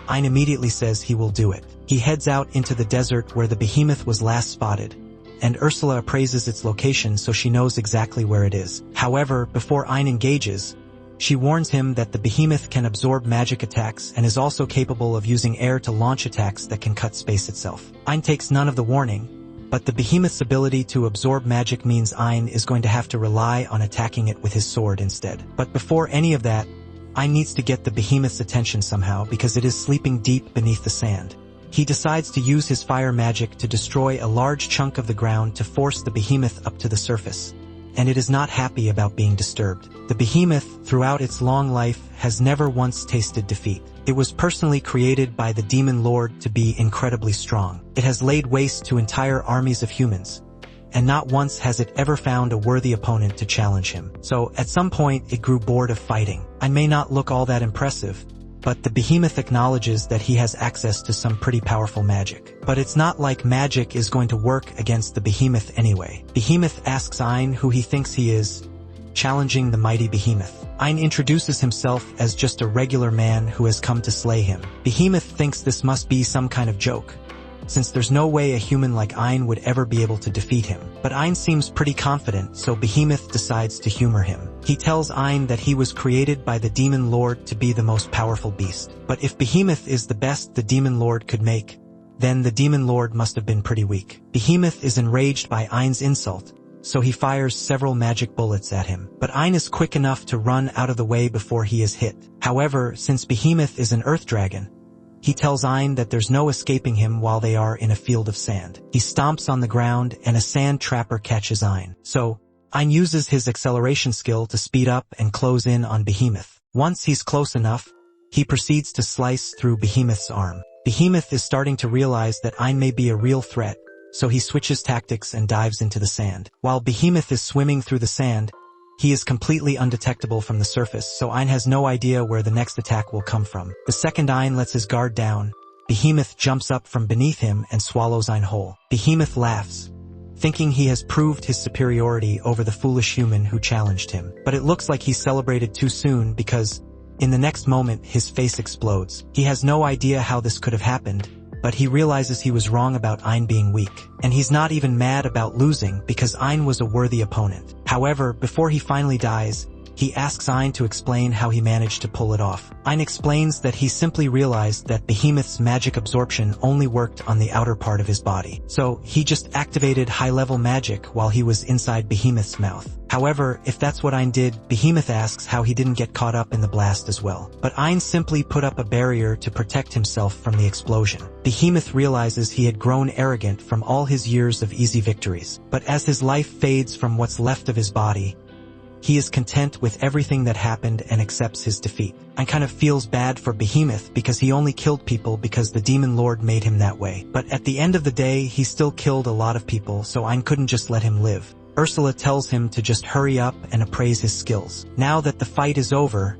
Ein immediately says he will do it. He heads out into the desert where the behemoth was last spotted, and Ursula appraises its location so she knows exactly where it is. However, before Ein engages, she warns him that the behemoth can absorb magic attacks and is also capable of using air to launch attacks that can cut space itself. Ein takes none of the warning, but the behemoth's ability to absorb magic means Ein is going to have to rely on attacking it with his sword instead. But before any of that, Ein needs to get the behemoth's attention somehow because it is sleeping deep beneath the sand. He decides to use his fire magic to destroy a large chunk of the ground to force the behemoth up to the surface, and it is not happy about being disturbed. The behemoth, throughout its long life, has never once tasted defeat. It was personally created by the demon lord to be incredibly strong. It has laid waste to entire armies of humans, and not once has it ever found a worthy opponent to challenge him. So, at some point, it grew bored of fighting. I may not look all that impressive, but the behemoth acknowledges that he has access to some pretty powerful magic. But it's not like magic is going to work against the behemoth anyway. Behemoth asks Ein who he thinks he is, challenging the mighty behemoth. Ein introduces himself as just a regular man who has come to slay him. Behemoth thinks this must be some kind of joke, since there's no way a human like Ein would ever be able to defeat him. But Ein seems pretty confident, so Behemoth decides to humor him. He tells Ein that he was created by the Demon Lord to be the most powerful beast. But if Behemoth is the best the Demon Lord could make, then the Demon Lord must have been pretty weak. Behemoth is enraged by Ein's insult, so he fires several magic bullets at him. But Ein is quick enough to run out of the way before he is hit. However, since Behemoth is an earth dragon, he tells Ein that there's no escaping him while they are in a field of sand. He stomps on the ground and a sand trapper catches Ein. So, Ein uses his acceleration skill to speed up and close in on Behemoth. Once he's close enough, he proceeds to slice through Behemoth's arm. Behemoth is starting to realize that Ein may be a real threat, so he switches tactics and dives into the sand. While Behemoth is swimming through the sand, he is completely undetectable from the surface, so Ein has no idea where the next attack will come from. The second Ein lets his guard down, Behemoth jumps up from beneath him and swallows Ein whole. Behemoth laughs, thinking he has proved his superiority over the foolish human who challenged him. But it looks like he celebrated too soon because, in the next moment, his face explodes. He has no idea how this could have happened, but he realizes he was wrong about Ein being weak. And he's not even mad about losing because Ein was a worthy opponent. However, before he finally dies, he asks Ein to explain how he managed to pull it off. Ein explains that he simply realized that Behemoth's magic absorption only worked on the outer part of his body. So, he just activated high-level magic while he was inside Behemoth's mouth. However, if that's what Ein did, Behemoth asks how he didn't get caught up in the blast as well. But Ein simply put up a barrier to protect himself from the explosion. Behemoth realizes he had grown arrogant from all his years of easy victories. But as his life fades from what's left of his body, he is content with everything that happened and accepts his defeat. Ein kind of feels bad for Behemoth because he only killed people because the Demon Lord made him that way. But at the end of the day, he still killed a lot of people, so Ein couldn't just let him live. Ursula tells him to just hurry up and appraise his skills. Now that the fight is over,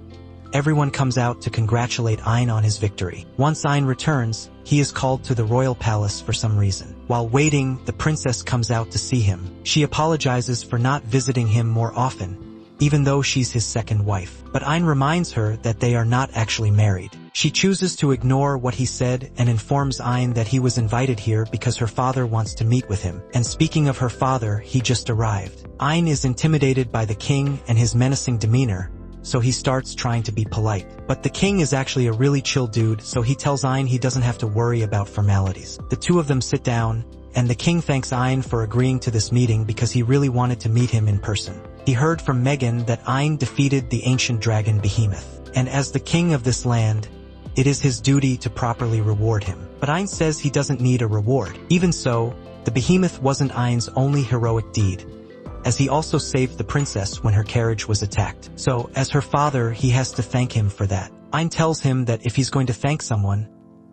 everyone comes out to congratulate Ein on his victory. Once Ein returns, he is called to the royal palace for some reason. While waiting, the princess comes out to see him. She apologizes for not visiting him more often, even though she's his second wife. But Ein reminds her that they are not actually married. She chooses to ignore what he said and informs Ein that he was invited here because her father wants to meet with him. And speaking of her father, he just arrived. Ein is intimidated by the king and his menacing demeanor, so he starts trying to be polite. But the king is actually a really chill dude, so he tells Ein he doesn't have to worry about formalities. The two of them sit down, and the king thanks Ein for agreeing to this meeting because he really wanted to meet him in person. He heard from Megan that Ein defeated the ancient dragon Behemoth, and as the king of this land, it is his duty to properly reward him. But Ein says he doesn't need a reward. Even so, the Behemoth wasn't Ein's only heroic deed, as he also saved the princess when her carriage was attacked. So, as her father, he has to thank him for that. Ein tells him that if he's going to thank someone,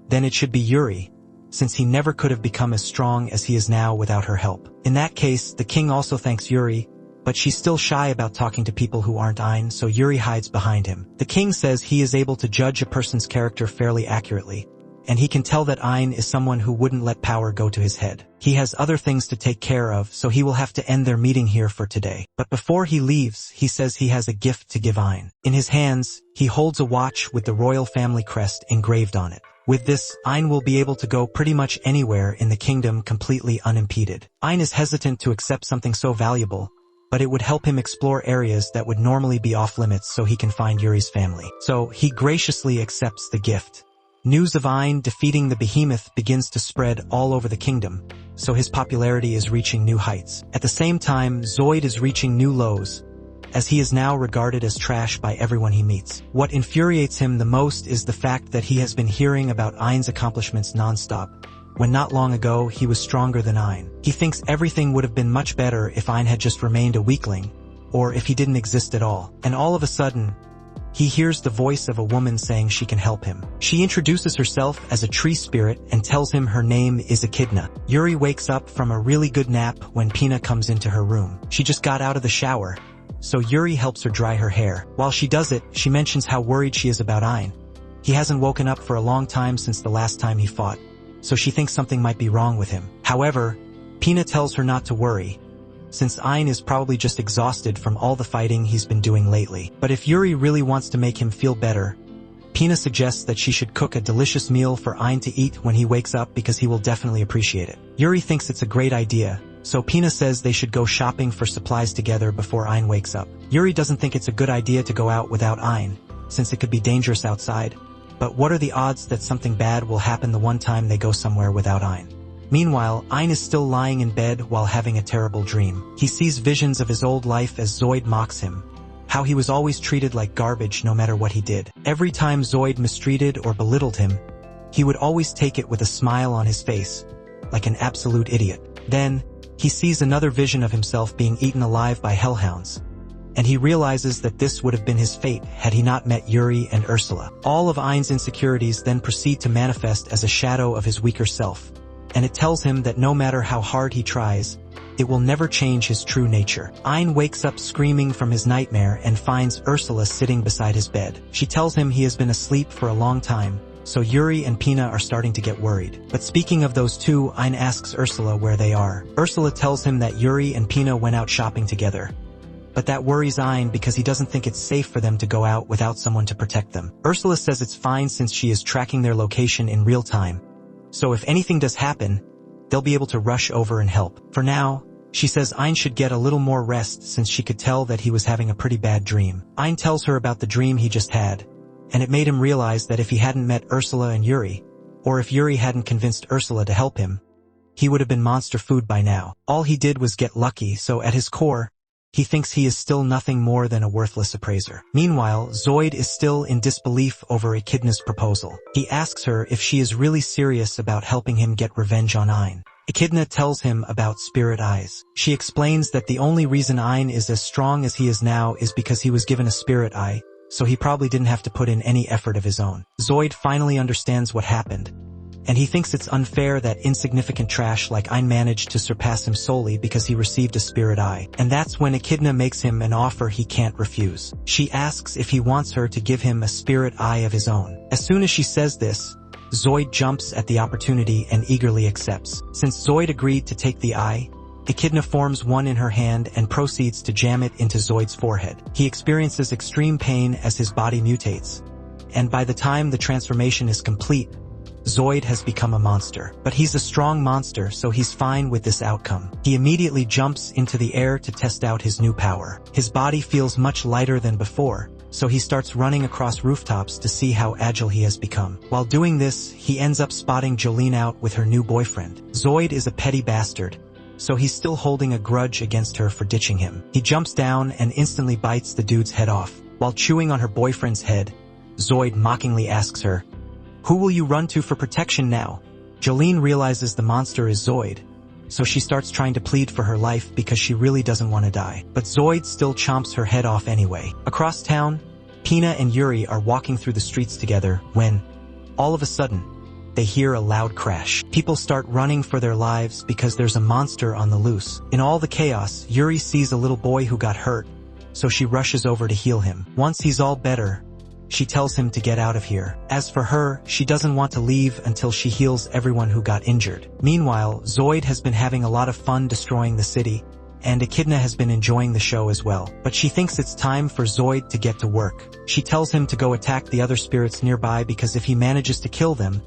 then it should be Yuri, since he never could have become as strong as he is now without her help. In that case, the king also thanks Yuri, but she's still shy about talking to people who aren't Ein, so Yuri hides behind him. The king says he is able to judge a person's character fairly accurately, and he can tell that Ein is someone who wouldn't let power go to his head. He has other things to take care of, so he will have to end their meeting here for today. But before he leaves, he says he has a gift to give Ein. In his hands, he holds a watch with the royal family crest engraved on it. With this, Ein will be able to go pretty much anywhere in the kingdom completely unimpeded. Ein is hesitant to accept something so valuable, but it would help him explore areas that would normally be off-limits so he can find Yuri's family. So he graciously accepts the gift. News of Ein defeating the Behemoth begins to spread all over the kingdom, so his popularity is reaching new heights. At the same time, Zoid is reaching new lows, as he is now regarded as trash by everyone he meets. What infuriates him the most is the fact that he has been hearing about Ein's accomplishments non-stop, when not long ago he was stronger than Ein. He thinks everything would have been much better if Ein had just remained a weakling, or if he didn't exist at all. And all of a sudden, he hears the voice of a woman saying she can help him. She introduces herself as a tree spirit and tells him her name is Echidna. Yuri wakes up from a really good nap when Pina comes into her room. She just got out of the shower, so Yuri helps her dry her hair. While she does it, she mentions how worried she is about Ein. He hasn't woken up for a long time since the last time he fought, so she thinks something might be wrong with him. However, Pina tells her not to worry, since Ein is probably just exhausted from all the fighting he's been doing lately. But if Yuri really wants to make him feel better, Pina suggests that she should cook a delicious meal for Ein to eat when he wakes up because he will definitely appreciate it. Yuri thinks it's a great idea, so Pina says they should go shopping for supplies together before Ein wakes up. Yuri doesn't think it's a good idea to go out without Ein, since it could be dangerous outside. But what are the odds that something bad will happen the one time they go somewhere without Ein? Meanwhile, Ein is still lying in bed while having a terrible dream. He sees visions of his old life as Zoid mocks him, how he was always treated like garbage no matter what he did. Every time Zoid mistreated or belittled him, he would always take it with a smile on his face, like an absolute idiot. Then, he sees another vision of himself being eaten alive by hellhounds, and he realizes that this would have been his fate had he not met Yuri and Ursula. All of Ein's insecurities then proceed to manifest as a shadow of his weaker self, and it tells him that no matter how hard he tries, it will never change his true nature. Ein wakes up screaming from his nightmare and finds Ursula sitting beside his bed. She tells him he has been asleep for a long time, so Yuri and Pina are starting to get worried. But speaking of those two, Ein asks Ursula where they are. Ursula tells him that Yuri and Pina went out shopping together, but that worries Ein because he doesn't think it's safe for them to go out without someone to protect them. Ursula says it's fine since she is tracking their location in real time, so if anything does happen, they'll be able to rush over and help. For now, she says Ein should get a little more rest since she could tell that he was having a pretty bad dream. Ein tells her about the dream he just had, and it made him realize that if he hadn't met Ursula and Yuri, or if Yuri hadn't convinced Ursula to help him, he would have been monster food by now. All he did was get lucky, so at his core, he thinks he is still nothing more than a worthless appraiser. Meanwhile, Zoid is still in disbelief over Echidna's proposal. He asks her if she is really serious about helping him get revenge on Ein. Echidna tells him about spirit eyes. She explains that the only reason Ein is as strong as he is now is because he was given a spirit eye, so he probably didn't have to put in any effort of his own. Zoid finally understands what happened, and he thinks it's unfair that insignificant trash like Ein managed to surpass him solely because he received a spirit eye. And that's when Echidna makes him an offer he can't refuse. She asks if he wants her to give him a spirit eye of his own. As soon as she says this, Zoid jumps at the opportunity and eagerly accepts. Since Zoid agreed to take the eye, Echidna forms one in her hand and proceeds to jam it into Zoid's forehead. He experiences extreme pain as his body mutates, and by the time the transformation is complete, Zoid has become a monster. But he's a strong monster, so he's fine with this outcome. He immediately jumps into the air to test out his new power. His body feels much lighter than before, so he starts running across rooftops to see how agile he has become. While doing this, he ends up spotting Jolene out with her new boyfriend. Zoid is a petty bastard, so he's still holding a grudge against her for ditching him. He jumps down and instantly bites the dude's head off. While chewing on her boyfriend's head, Zoid mockingly asks her, "Who will you run to for protection now?" Jolene realizes the monster is Zoid, so she starts trying to plead for her life because she really doesn't want to die. But Zoid still chomps her head off anyway. Across town, Pina and Yuri are walking through the streets together when, all of a sudden, they hear a loud crash. People start running for their lives because there's a monster on the loose. In all the chaos, Yuri sees a little boy who got hurt, so she rushes over to heal him. Once he's all better, she tells him to get out of here. As for her, she doesn't want to leave until she heals everyone who got injured. Meanwhile, Zoid has been having a lot of fun destroying the city, and Echidna has been enjoying the show as well. But she thinks it's time for Zoid to get to work. She tells him to go attack the other spirits nearby because if he manages to kill them,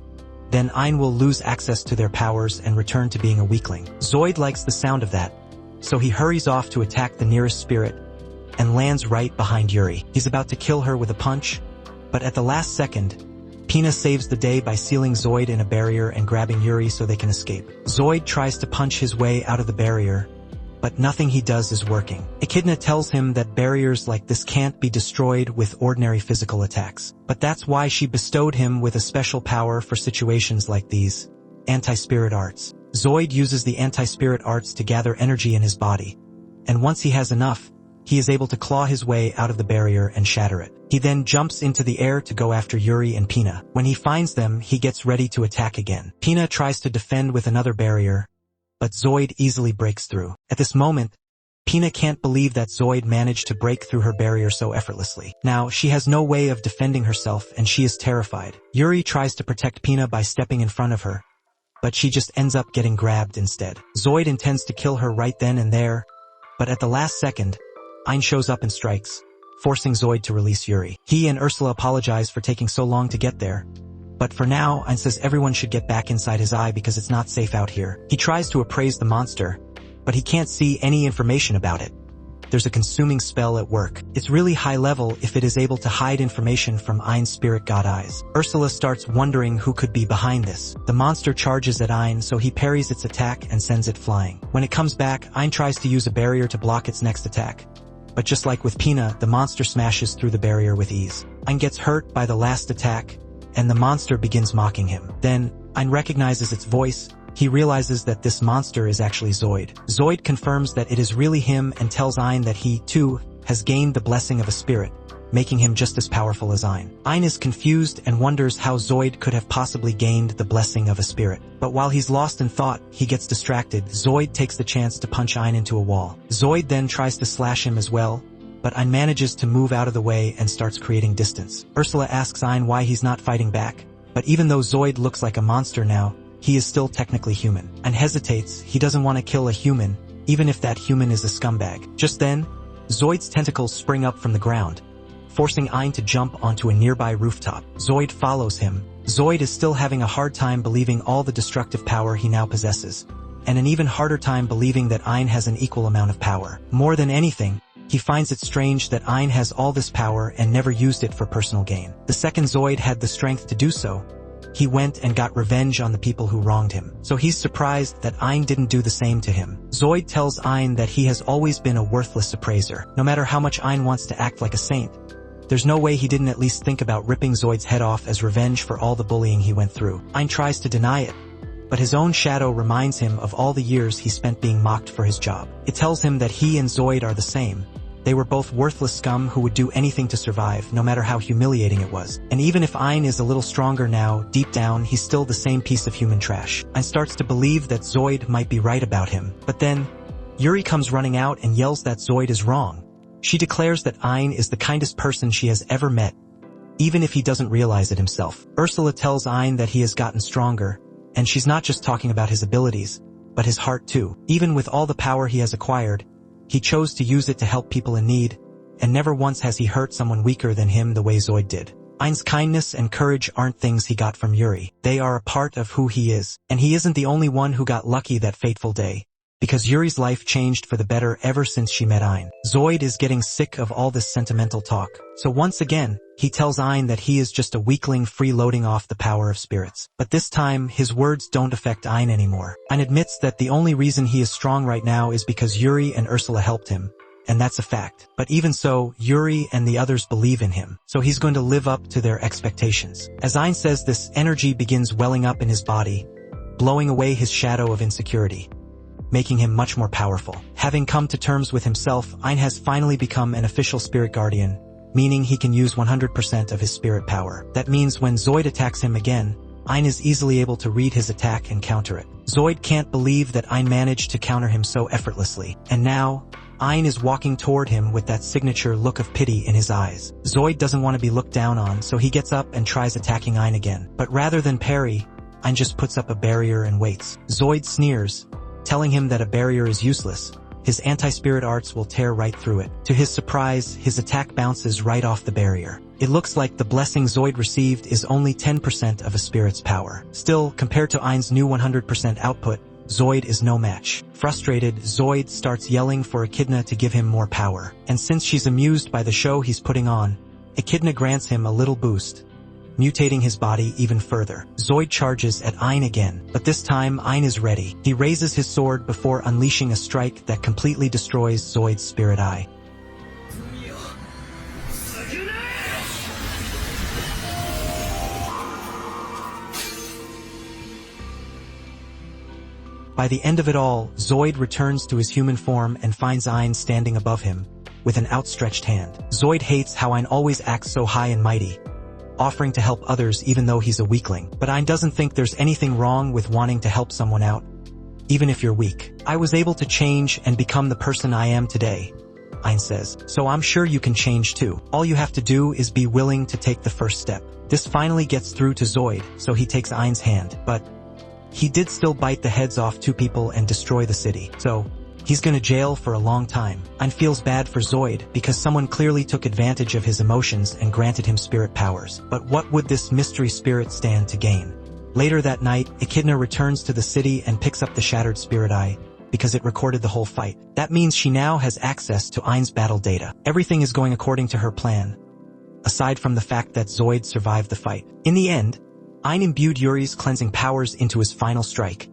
then Ein will lose access to their powers and return to being a weakling. Zoid likes the sound of that, so he hurries off to attack the nearest spirit and lands right behind Yuri. He's about to kill her with a punch, but at the last second, Pina saves the day by sealing Zoid in a barrier and grabbing Yuri so they can escape. Zoid tries to punch his way out of the barrier, but nothing he does is working. Echidna tells him that barriers like this can't be destroyed with ordinary physical attacks. But that's why she bestowed him with a special power for situations like these, anti-spirit arts. Zoid uses the anti-spirit arts to gather energy in his body, and once he has enough, he is able to claw his way out of the barrier and shatter it. He then jumps into the air to go after Yuri and Pina. When he finds them, he gets ready to attack again. Pina tries to defend with another barrier, but Zoid easily breaks through. At this moment, Pina can't believe that Zoid managed to break through her barrier so effortlessly. Now, she has no way of defending herself and she is terrified. Yuri tries to protect Pina by stepping in front of her, but she just ends up getting grabbed instead. Zoid intends to kill her right then and there, but at the last second, Ein shows up and strikes, forcing Zoid to release Yuri. He and Ursula apologize for taking so long to get there, but for now, Ein says everyone should get back inside his eye because it's not safe out here. He tries to appraise the monster, but he can't see any information about it. There's a consuming spell at work. It's really high level if it is able to hide information from Ein's spirit god eyes. Ursula starts wondering who could be behind this. The monster charges at Ein, so he parries its attack and sends it flying. When it comes back, Ein tries to use a barrier to block its next attack. But just like with Pina, the monster smashes through the barrier with ease. Ein gets hurt by the last attack, and the monster begins mocking him. Then, Ein recognizes its voice. He realizes that this monster is actually Zoid. Zoid confirms that it is really him and tells Ein that he, too, has gained the blessing of a spirit, making him just as powerful as Ein. Ein is confused and wonders how Zoid could have possibly gained the blessing of a spirit. But while he's lost in thought, he gets distracted. Zoid takes the chance to punch Ein into a wall. Zoid then tries to slash him as well, but Ein manages to move out of the way and starts creating distance. Ursula asks Ein why he's not fighting back, but even though Zoid looks like a monster now, he is still technically human. Ein hesitates. He doesn't want to kill a human, even if that human is a scumbag. Just then, Zoid's tentacles spring up from the ground, forcing Ein to jump onto a nearby rooftop. Zoid follows him. Zoid is still having a hard time believing all the destructive power he now possesses, and an even harder time believing that Ein has an equal amount of power. More than anything, he finds it strange that Ein has all this power and never used it for personal gain. The second Zoid had the strength to do so, he went and got revenge on the people who wronged him. So he's surprised that Ein didn't do the same to him. Zoid tells Ein that he has always been a worthless appraiser. No matter how much Ein wants to act like a saint, there's no way he didn't at least think about ripping Zoid's head off as revenge for all the bullying he went through. Ein tries to deny it, but his own shadow reminds him of all the years he spent being mocked for his job. It tells him that he and Zoid are the same. They were both worthless scum who would do anything to survive, no matter how humiliating it was. And even if Ein is a little stronger now, deep down he's still the same piece of human trash. Ein starts to believe that Zoid might be right about him. But then, Yuri comes running out and yells that Zoid is wrong. She declares that Ein is the kindest person she has ever met, even if he doesn't realize it himself. Ursula tells Ein that he has gotten stronger, and she's not just talking about his abilities, but his heart too. Even with all the power he has acquired, he chose to use it to help people in need, and never once has he hurt someone weaker than him the way Zoid did. Ein's kindness and courage aren't things he got from Yuri. They are a part of who he is. And he isn't the only one who got lucky that fateful day, because Yuri's life changed for the better ever since she met Ein. Zoid is getting sick of all this sentimental talk. So once again, he tells Ein that he is just a weakling freeloading off the power of spirits. But this time, his words don't affect Ein anymore. Ein admits that the only reason he is strong right now is because Yuri and Ursula helped him. And that's a fact. But even so, Yuri and the others believe in him, so he's going to live up to their expectations. As Ein says, this energy begins welling up in his body, blowing away his shadow of insecurity, making him much more powerful. Having come to terms with himself, Ein has finally become an official spirit guardian, meaning he can use 100% of his spirit power. That means when Zoid attacks him again, Ein is easily able to read his attack and counter it. Zoid can't believe that Ein managed to counter him so effortlessly. And now, Ein is walking toward him with that signature look of pity in his eyes. Zoid doesn't want to be looked down on, so he gets up and tries attacking Ein again. But rather than parry, Ein just puts up a barrier and waits. Zoid sneers, telling him that a barrier is useless. His anti-spirit arts will tear right through it. To his surprise, his attack bounces right off the barrier. It looks like the blessing Zoid received is only 10% of a spirit's power. Still, compared to Ein's new 100% output, Zoid is no match. Frustrated, Zoid starts yelling for Echidna to give him more power. And since she's amused by the show he's putting on, Echidna grants him a little boost, mutating his body even further. Zoid charges at Ein again, but this time Ein is ready. He raises his sword before unleashing a strike that completely destroys Zoid's spirit eye. By the end of it all, Zoid returns to his human form and finds Ein standing above him, with an outstretched hand. Zoid hates how Ein always acts so high and mighty, offering to help others even though he's a weakling. But Ein doesn't think there's anything wrong with wanting to help someone out, even if you're weak. I was able to change and become the person I am today, Ein says, so I'm sure you can change too. All you have to do is be willing to take the first step. This finally gets through to Zoid, so he takes Ein's hand, but he did still bite the heads off 2 people and destroy the city, so he's gonna jail for a long time. Ein feels bad for Zoid because someone clearly took advantage of his emotions and granted him spirit powers. But what would this mystery spirit stand to gain? Later that night, Echidna returns to the city and picks up the shattered spirit eye, because it recorded the whole fight. That means she now has access to Ein's battle data. Everything is going according to her plan, aside from the fact that Zoid survived the fight. In the end, Ein imbued Yuri's cleansing powers into his final strike,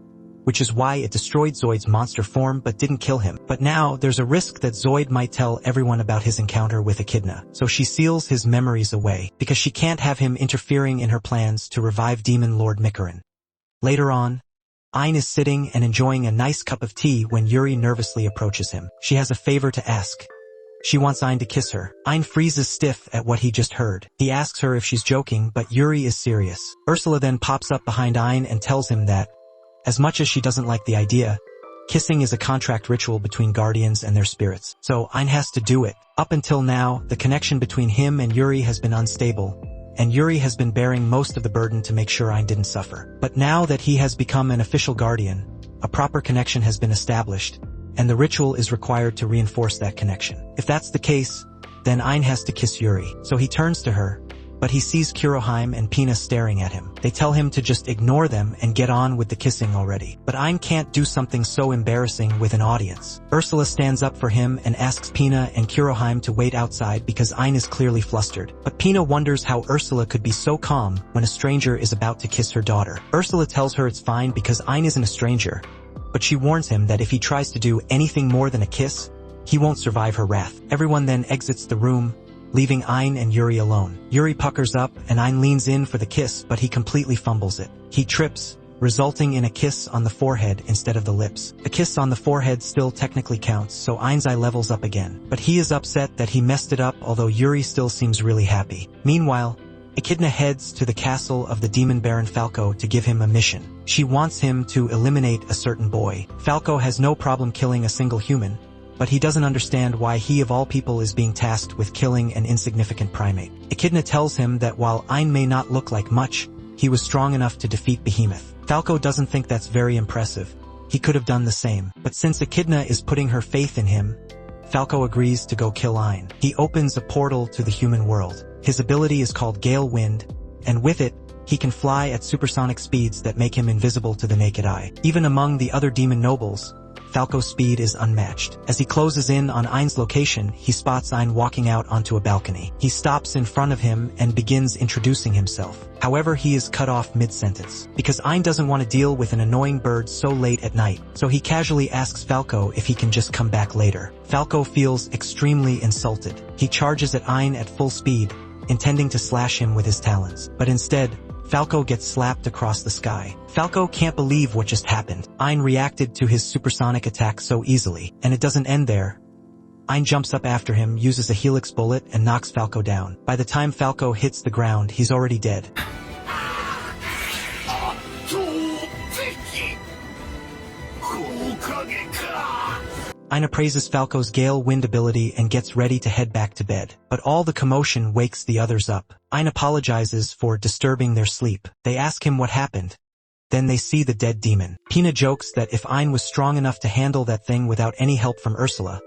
which is why it destroyed Zoid's monster form but didn't kill him. But now, there's a risk that Zoid might tell everyone about his encounter with Echidna, so she seals his memories away, because she can't have him interfering in her plans to revive Demon Lord Mikarin. Later on, Ein is sitting and enjoying a nice cup of tea when Yuri nervously approaches him. She has a favor to ask. She wants Ein to kiss her. Ein freezes stiff at what he just heard. He asks her if she's joking, but Yuri is serious. Ursula then pops up behind Ein and tells him that, as much as she doesn't like the idea, kissing is a contract ritual between guardians and their spirits, so Ein has to do it. Up until now, the connection between him and Yuri has been unstable, and Yuri has been bearing most of the burden to make sure Ein didn't suffer. But now that he has become an official guardian, a proper connection has been established, and the ritual is required to reinforce that connection. If that's the case, then Ein has to kiss Yuri. So he turns to her, but he sees Kuroheim and Pina staring at him. They tell him to just ignore them and get on with the kissing already. But Ein can't do something so embarrassing with an audience. Ursula stands up for him and asks Pina and Kuroheim to wait outside because Ein is clearly flustered. But Pina wonders how Ursula could be so calm when a stranger is about to kiss her daughter. Ursula tells her it's fine because Ein isn't a stranger, but she warns him that if he tries to do anything more than a kiss, he won't survive her wrath. Everyone then exits the room, leaving Ein and Yuri alone. Yuri puckers up and Ein leans in for the kiss, but he completely fumbles it. He trips, resulting in a kiss on the forehead instead of the lips. A kiss on the forehead still technically counts, so Ein's eye levels up again. But he is upset that he messed it up, although Yuri still seems really happy. Meanwhile, Echidna heads to the castle of the demon Baron Falco to give him a mission. She wants him to eliminate a certain boy. Falco has no problem killing a single human, but he doesn't understand why he of all people is being tasked with killing an insignificant primate. Echidna tells him that while Ein may not look like much, he was strong enough to defeat Behemoth. Falco doesn't think that's very impressive. He could have done the same. But since Echidna is putting her faith in him, Falco agrees to go kill Ein. He opens a portal to the human world. His ability is called Gale Wind, and with it, he can fly at supersonic speeds that make him invisible to the naked eye. Even among the other demon nobles, Falco's speed is unmatched. As he closes in on Ein's location, he spots Ein walking out onto a balcony. He stops in front of him and begins introducing himself. However, he is cut off mid-sentence, because Ein doesn't want to deal with an annoying bird so late at night, so he casually asks Falco if he can just come back later. Falco feels extremely insulted. He charges at Ein at full speed, intending to slash him with his talons. But instead, Falco gets slapped across the sky. Falco can't believe what just happened. Ein reacted to his supersonic attack so easily, and it doesn't end there. Ein jumps up after him, uses a helix bullet, and knocks Falco down. By the time Falco hits the ground, he's already dead. Ein praises Falco's Gale Wind ability and gets ready to head back to bed. But all the commotion wakes the others up. Ein apologizes for disturbing their sleep. They ask him what happened. Then they see the dead demon. Pina jokes that if Ein was strong enough to handle that thing without any help from Ursula,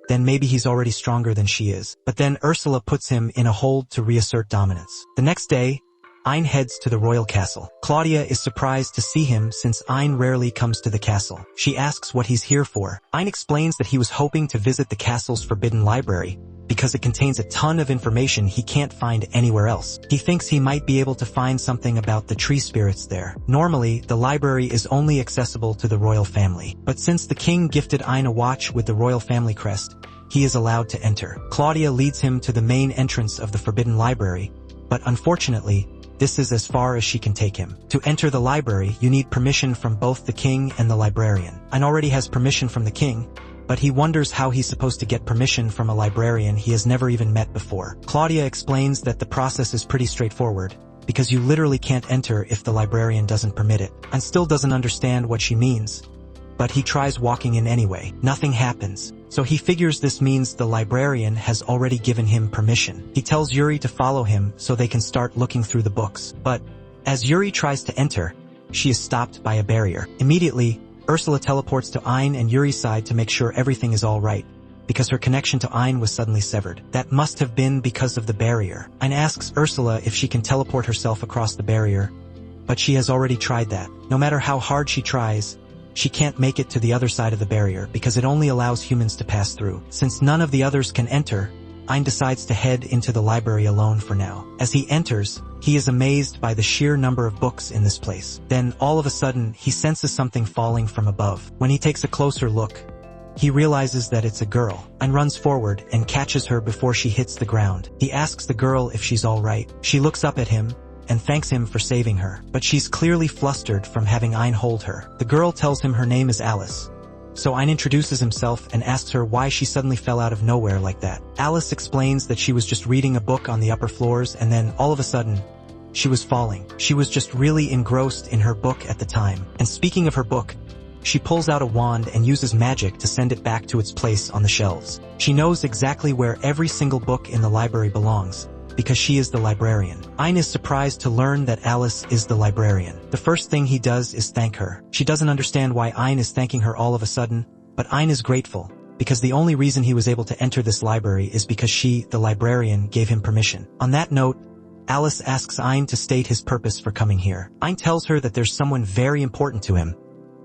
then maybe he's already stronger than she is. But then Ursula puts him in a hold to reassert dominance. The next day, Ein heads to the royal castle. Claudia is surprised to see him since Ein rarely comes to the castle. She asks what he's here for. Ein explains that he was hoping to visit the castle's forbidden library because it contains a ton of information he can't find anywhere else. He thinks he might be able to find something about the tree spirits there. Normally, the library is only accessible to the royal family, but since the king gifted Ein a watch with the royal family crest, he is allowed to enter. Claudia leads him to the main entrance of the forbidden library, but unfortunately, this is as far as she can take him. To enter the library, you need permission from both the king and the librarian. Ein already has permission from the king, but he wonders how he's supposed to get permission from a librarian he has never even met before. Claudia explains that the process is pretty straightforward, because you literally can't enter if the librarian doesn't permit it. Ein still doesn't understand what she means, but he tries walking in anyway. Nothing happens. So he figures this means the librarian has already given him permission. He tells Yuri to follow him so they can start looking through the books. But as Yuri tries to enter, she is stopped by a barrier. Immediately, Ursula teleports to Ein and Yuri's side to make sure everything is all right, because her connection to Ein was suddenly severed. That must have been because of the barrier. Ein asks Ursula if she can teleport herself across the barrier, but she has already tried that. No matter how hard she tries, she can't make it to the other side of the barrier because it only allows humans to pass through. Since none of the others can enter, Ein decides to head into the library alone for now. As he enters, he is amazed by the sheer number of books in this place. Then, all of a sudden, he senses something falling from above. When he takes a closer look, he realizes that it's a girl. Ein runs forward and catches her before she hits the ground. He asks the girl if she's all right. She looks up at him and thanks him for saving her, but she's clearly flustered from having Ein hold her. The girl tells him her name is Alice, so Ein introduces himself and asks her why she suddenly fell out of nowhere like that. Alice explains that she was just reading a book on the upper floors and then, all of a sudden, she was falling. She was just really engrossed in her book at the time. And speaking of her book, she pulls out a wand and uses magic to send it back to its place on the shelves. She knows exactly where every single book in the library belongs, because she is the librarian. Ein is surprised to learn that Alice is the librarian. The first thing he does is thank her. She doesn't understand why Ein is thanking her all of a sudden, but Ein is grateful, because the only reason he was able to enter this library is because she, the librarian, gave him permission. On that note, Alice asks Ein to state his purpose for coming here. Ein tells her that there's someone very important to him,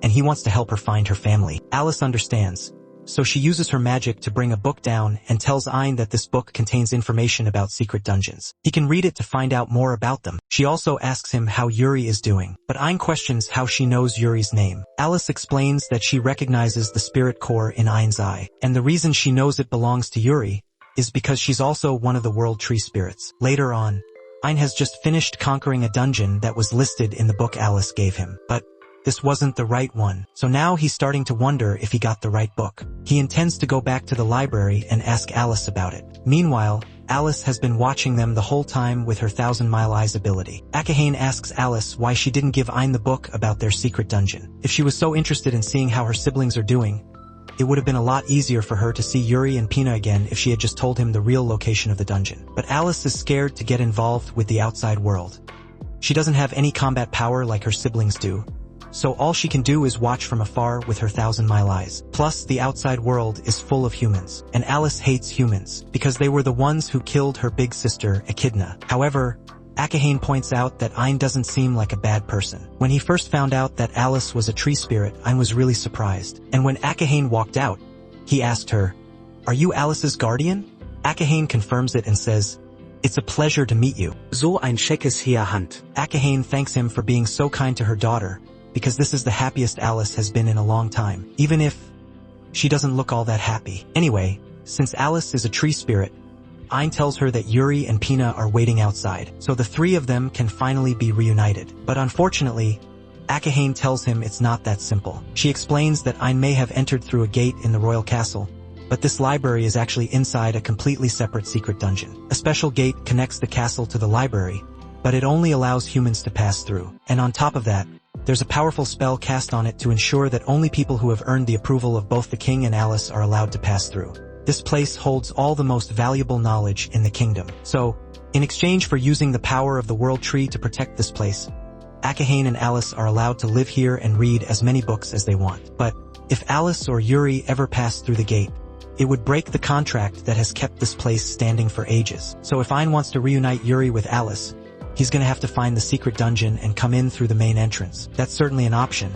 and he wants to help her find her family. Alice understands, so she uses her magic to bring a book down and tells Ein that this book contains information about secret dungeons. He can read it to find out more about them. She also asks him how Yuri is doing, but Ein questions how she knows Yuri's name. Alice explains that she recognizes the spirit core in Ein's eye, and the reason she knows it belongs to Yuri is because she's also one of the world tree spirits. Later on, Ein has just finished conquering a dungeon that was listed in the book Alice gave him, but this wasn't the right one, so now he's starting to wonder if he got the right book. He intends to go back to the library and ask Alice about it. Meanwhile, Alice has been watching them the whole time with her 1,000-mile eyes ability. Akahane asks Alice why she didn't give Ein the book about their secret dungeon. If she was so interested in seeing how her siblings are doing, it would have been a lot easier for her to see Yuri and Pina again if she had just told him the real location of the dungeon. But Alice is scared to get involved with the outside world. She doesn't have any combat power like her siblings do, so all she can do is watch from afar with her 1,000-mile eyes. Plus, the outside world is full of humans, and Alice hates humans, because they were the ones who killed her big sister, Echidna. However, Akahane points out that Ayn doesn't seem like a bad person. When he first found out that Alice was a tree spirit, Ayn was really surprised. And when Akahane walked out, he asked her, "Are you Alice's guardian?" Akahane confirms it and says, "It's a pleasure to meet you." So ein schickes Hand. Akahane thanks him for being so kind to her daughter, because this is the happiest Alice has been in a long time, even if she doesn't look all that happy. Anyway, since Alice is a tree spirit, Ayn tells her that Yuri and Pina are waiting outside, so the three of them can finally be reunited. But unfortunately, Akahane tells him it's not that simple. She explains that Ayn may have entered through a gate in the royal castle, but this library is actually inside a completely separate secret dungeon. A special gate connects the castle to the library, but it only allows humans to pass through. And on top of that, there's a powerful spell cast on it to ensure that only people who have earned the approval of both the king and Alice are allowed to pass through. This place holds all the most valuable knowledge in the kingdom. So, in exchange for using the power of the World Tree to protect this place, Akahane and Alice are allowed to live here and read as many books as they want. But if Alice or Yuri ever pass through the gate, it would break the contract that has kept this place standing for ages. So if Ayn wants to reunite Yuri with Alice, he's gonna have to find the secret dungeon and come in through the main entrance. That's certainly an option,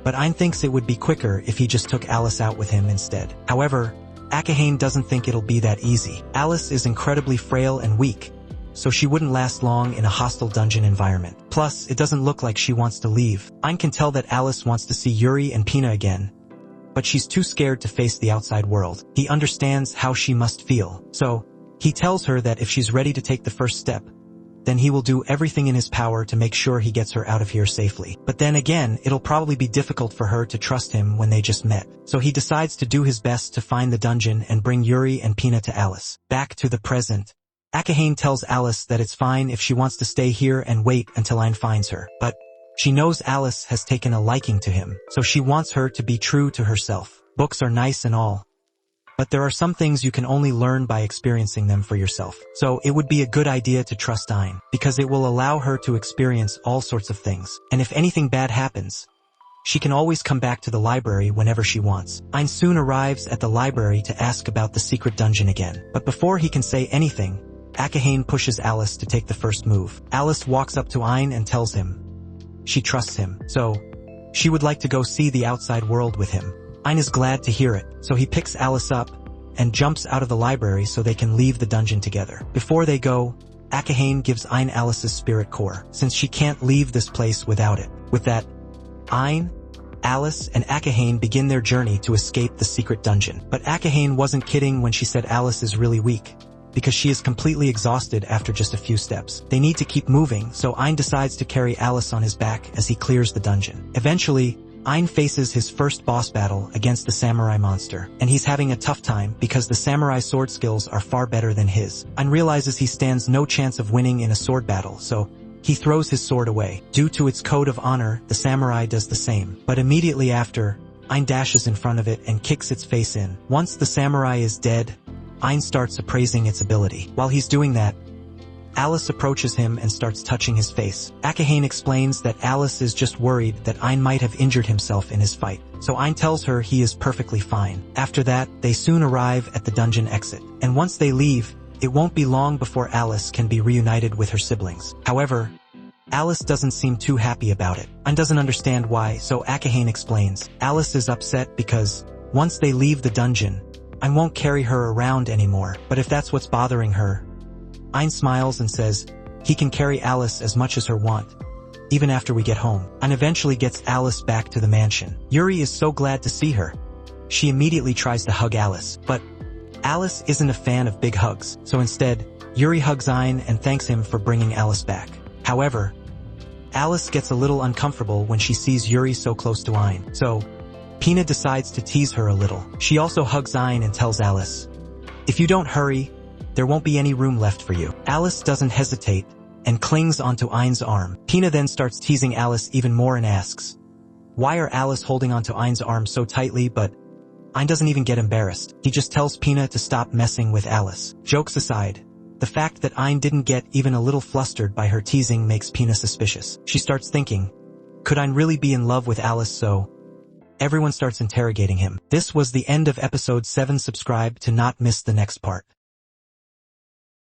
but Ayn thinks it would be quicker if he just took Alice out with him instead. However, Akahane doesn't think it'll be that easy. Alice is incredibly frail and weak, so she wouldn't last long in a hostile dungeon environment. Plus, it doesn't look like she wants to leave. Ayn can tell that Alice wants to see Yuri and Pina again, but she's too scared to face the outside world. He understands how she must feel, so he tells her that if she's ready to take the first step, then he will do everything in his power to make sure he gets her out of here safely. But then again, it'll probably be difficult for her to trust him when they just met. So he decides to do his best to find the dungeon and bring Yuri and Pina to Alice. Back to the present. Akahane tells Alice that it's fine if she wants to stay here and wait until Ayn finds her. But she knows Alice has taken a liking to him, so she wants her to be true to herself. Books are nice and all, but there are some things you can only learn by experiencing them for yourself. So it would be a good idea to trust Ayn, because it will allow her to experience all sorts of things. And if anything bad happens, she can always come back to the library whenever she wants. Ayn soon arrives at the library to ask about the secret dungeon again. But before he can say anything, Akahane pushes Alice to take the first move. Alice walks up to Ayn and tells him she trusts him, so she would like to go see the outside world with him. Ayn is glad to hear it, so he picks Alice up and jumps out of the library so they can leave the dungeon together. Before they go, Akahane gives Ayn Alice's spirit core, since she can't leave this place without it. With that, Ayn, Alice, and Akahane begin their journey to escape the secret dungeon. But Akahane wasn't kidding when she said Alice is really weak, because she is completely exhausted after just a few steps. They need to keep moving, so Ayn decides to carry Alice on his back as he clears the dungeon. Eventually, Ayn faces his first boss battle against the samurai monster, and he's having a tough time because the samurai sword skills are far better than his. Ayn realizes he stands no chance of winning in a sword battle, so he throws his sword away. Due to its code of honor, the samurai does the same. But immediately after, Ayn dashes in front of it and kicks its face in. Once the samurai is dead, Ayn starts appraising its ability. While he's doing that, Alice approaches him and starts touching his face. Akahane explains that Alice is just worried that Ayn might have injured himself in his fight, so Ayn tells her he is perfectly fine. After that, they soon arrive at the dungeon exit, and once they leave, it won't be long before Alice can be reunited with her siblings. However, Alice doesn't seem too happy about it. Ayn doesn't understand why, so Akahane explains. Alice is upset because, once they leave the dungeon, Ayn won't carry her around anymore, but if that's what's bothering her, Ayn smiles and says he can carry Alice as much as her want, even after we get home. Ayn eventually gets Alice back to the mansion. Yuri is so glad to see her. She immediately tries to hug Alice, but Alice isn't a fan of big hugs, so instead, Yuri hugs Ayn and thanks him for bringing Alice back. However, Alice gets a little uncomfortable when she sees Yuri so close to Ayn, so Pina decides to tease her a little. She also hugs Ayn and tells Alice, "If you don't hurry, there won't be any room left for you." Alice doesn't hesitate and clings onto Ayn's arm. Pina then starts teasing Alice even more and asks, why are Alice holding onto Ayn's arm so tightly, but Ayn doesn't even get embarrassed. He just tells Pina to stop messing with Alice. Jokes aside, the fact that Ayn didn't get even a little flustered by her teasing makes Pina suspicious. She starts thinking, Could I really be in love with Alice so? Everyone starts interrogating him. This was the end of episode 7. Subscribe to not miss the next part.